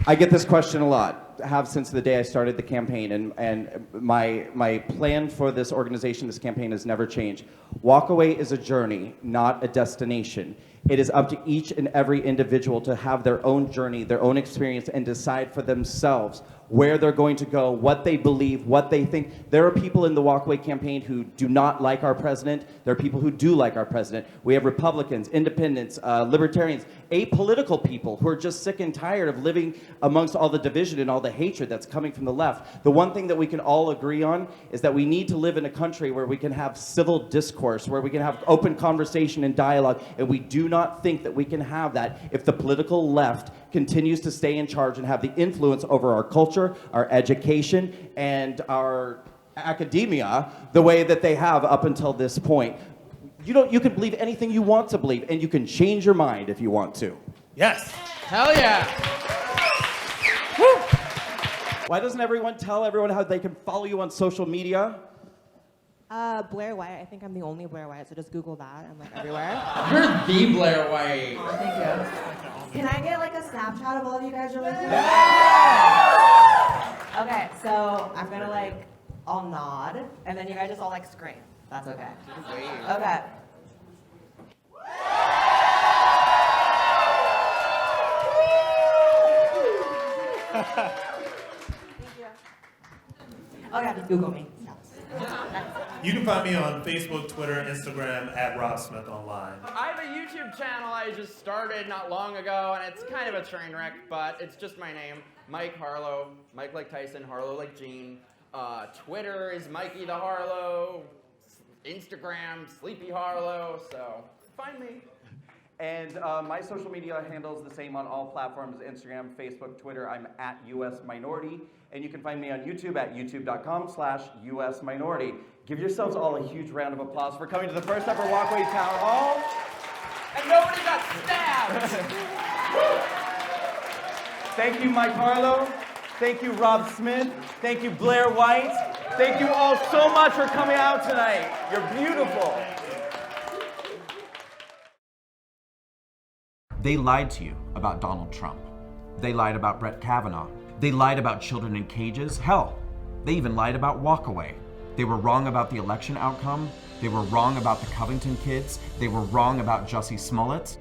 I get this question a lot. Have since the day I started the campaign, and my plan for this organization, this campaign, has never changed. WalkAway is a journey, not a destination. It is up to each and every individual to have their own journey, their own experience, and decide for themselves where they're going to go, what they believe, what they think. There are people in the WalkAway campaign who do not like our president. There are people who do like our president. We have Republicans, independents, libertarians, apolitical people who are just sick and tired of living amongst all the division and all the hatred that's coming from the left. The one thing that we can all agree on is that we need to live in a country where we can have civil discourse, where we can have open conversation and dialogue, and we do not think that we can have that if the political left continues to stay in charge and have the influence over our culture, our education, and our academia the way that they have up until this point. You can believe anything you want to believe, and you can change your mind if you want to. Yes. Hell yeah. Woo. Why doesn't everyone tell everyone how they can follow you on social media? Blair White. I think I'm the only Blair White, so just Google that. I'm like everywhere. You're the Blair White. Oh, thank you. Can I get like a Snapchat of all of you guys really quick? Okay, so I'm gonna I'll nod, and then you guys just all scream. That's okay. Okay. Google me. You can find me on Facebook, Twitter, Instagram at Rob Smith Online. I have a YouTube channel I just started not long ago, and it's kind of a train wreck, but it's just my name, Mike Harlow. Mike like Tyson, Harlow like Gene. Twitter is Mikey the Harlow. Instagram, Sleepy Harlow. So find me. And my social media handles the same on all platforms: Instagram, Facebook, Twitter. I'm at US Minority. And you can find me on YouTube at youtube.com/US Minority. Give yourselves all a huge round of applause for coming to the first ever WalkAway Town Hall. And nobody got stabbed! Thank you, Mike Harlow. Thank you, Rob Smith. Thank you, Blair White. Thank you all so much for coming out tonight. You're beautiful. They lied to you about Donald Trump. They lied about Brett Kavanaugh. They lied about children in cages. Hell, they even lied about WalkAway. They were wrong about the election outcome. They were wrong about the Covington kids. They were wrong about Jussie Smollett.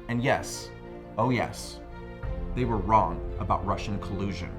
And yes, oh yes, they were wrong about Russian collusion.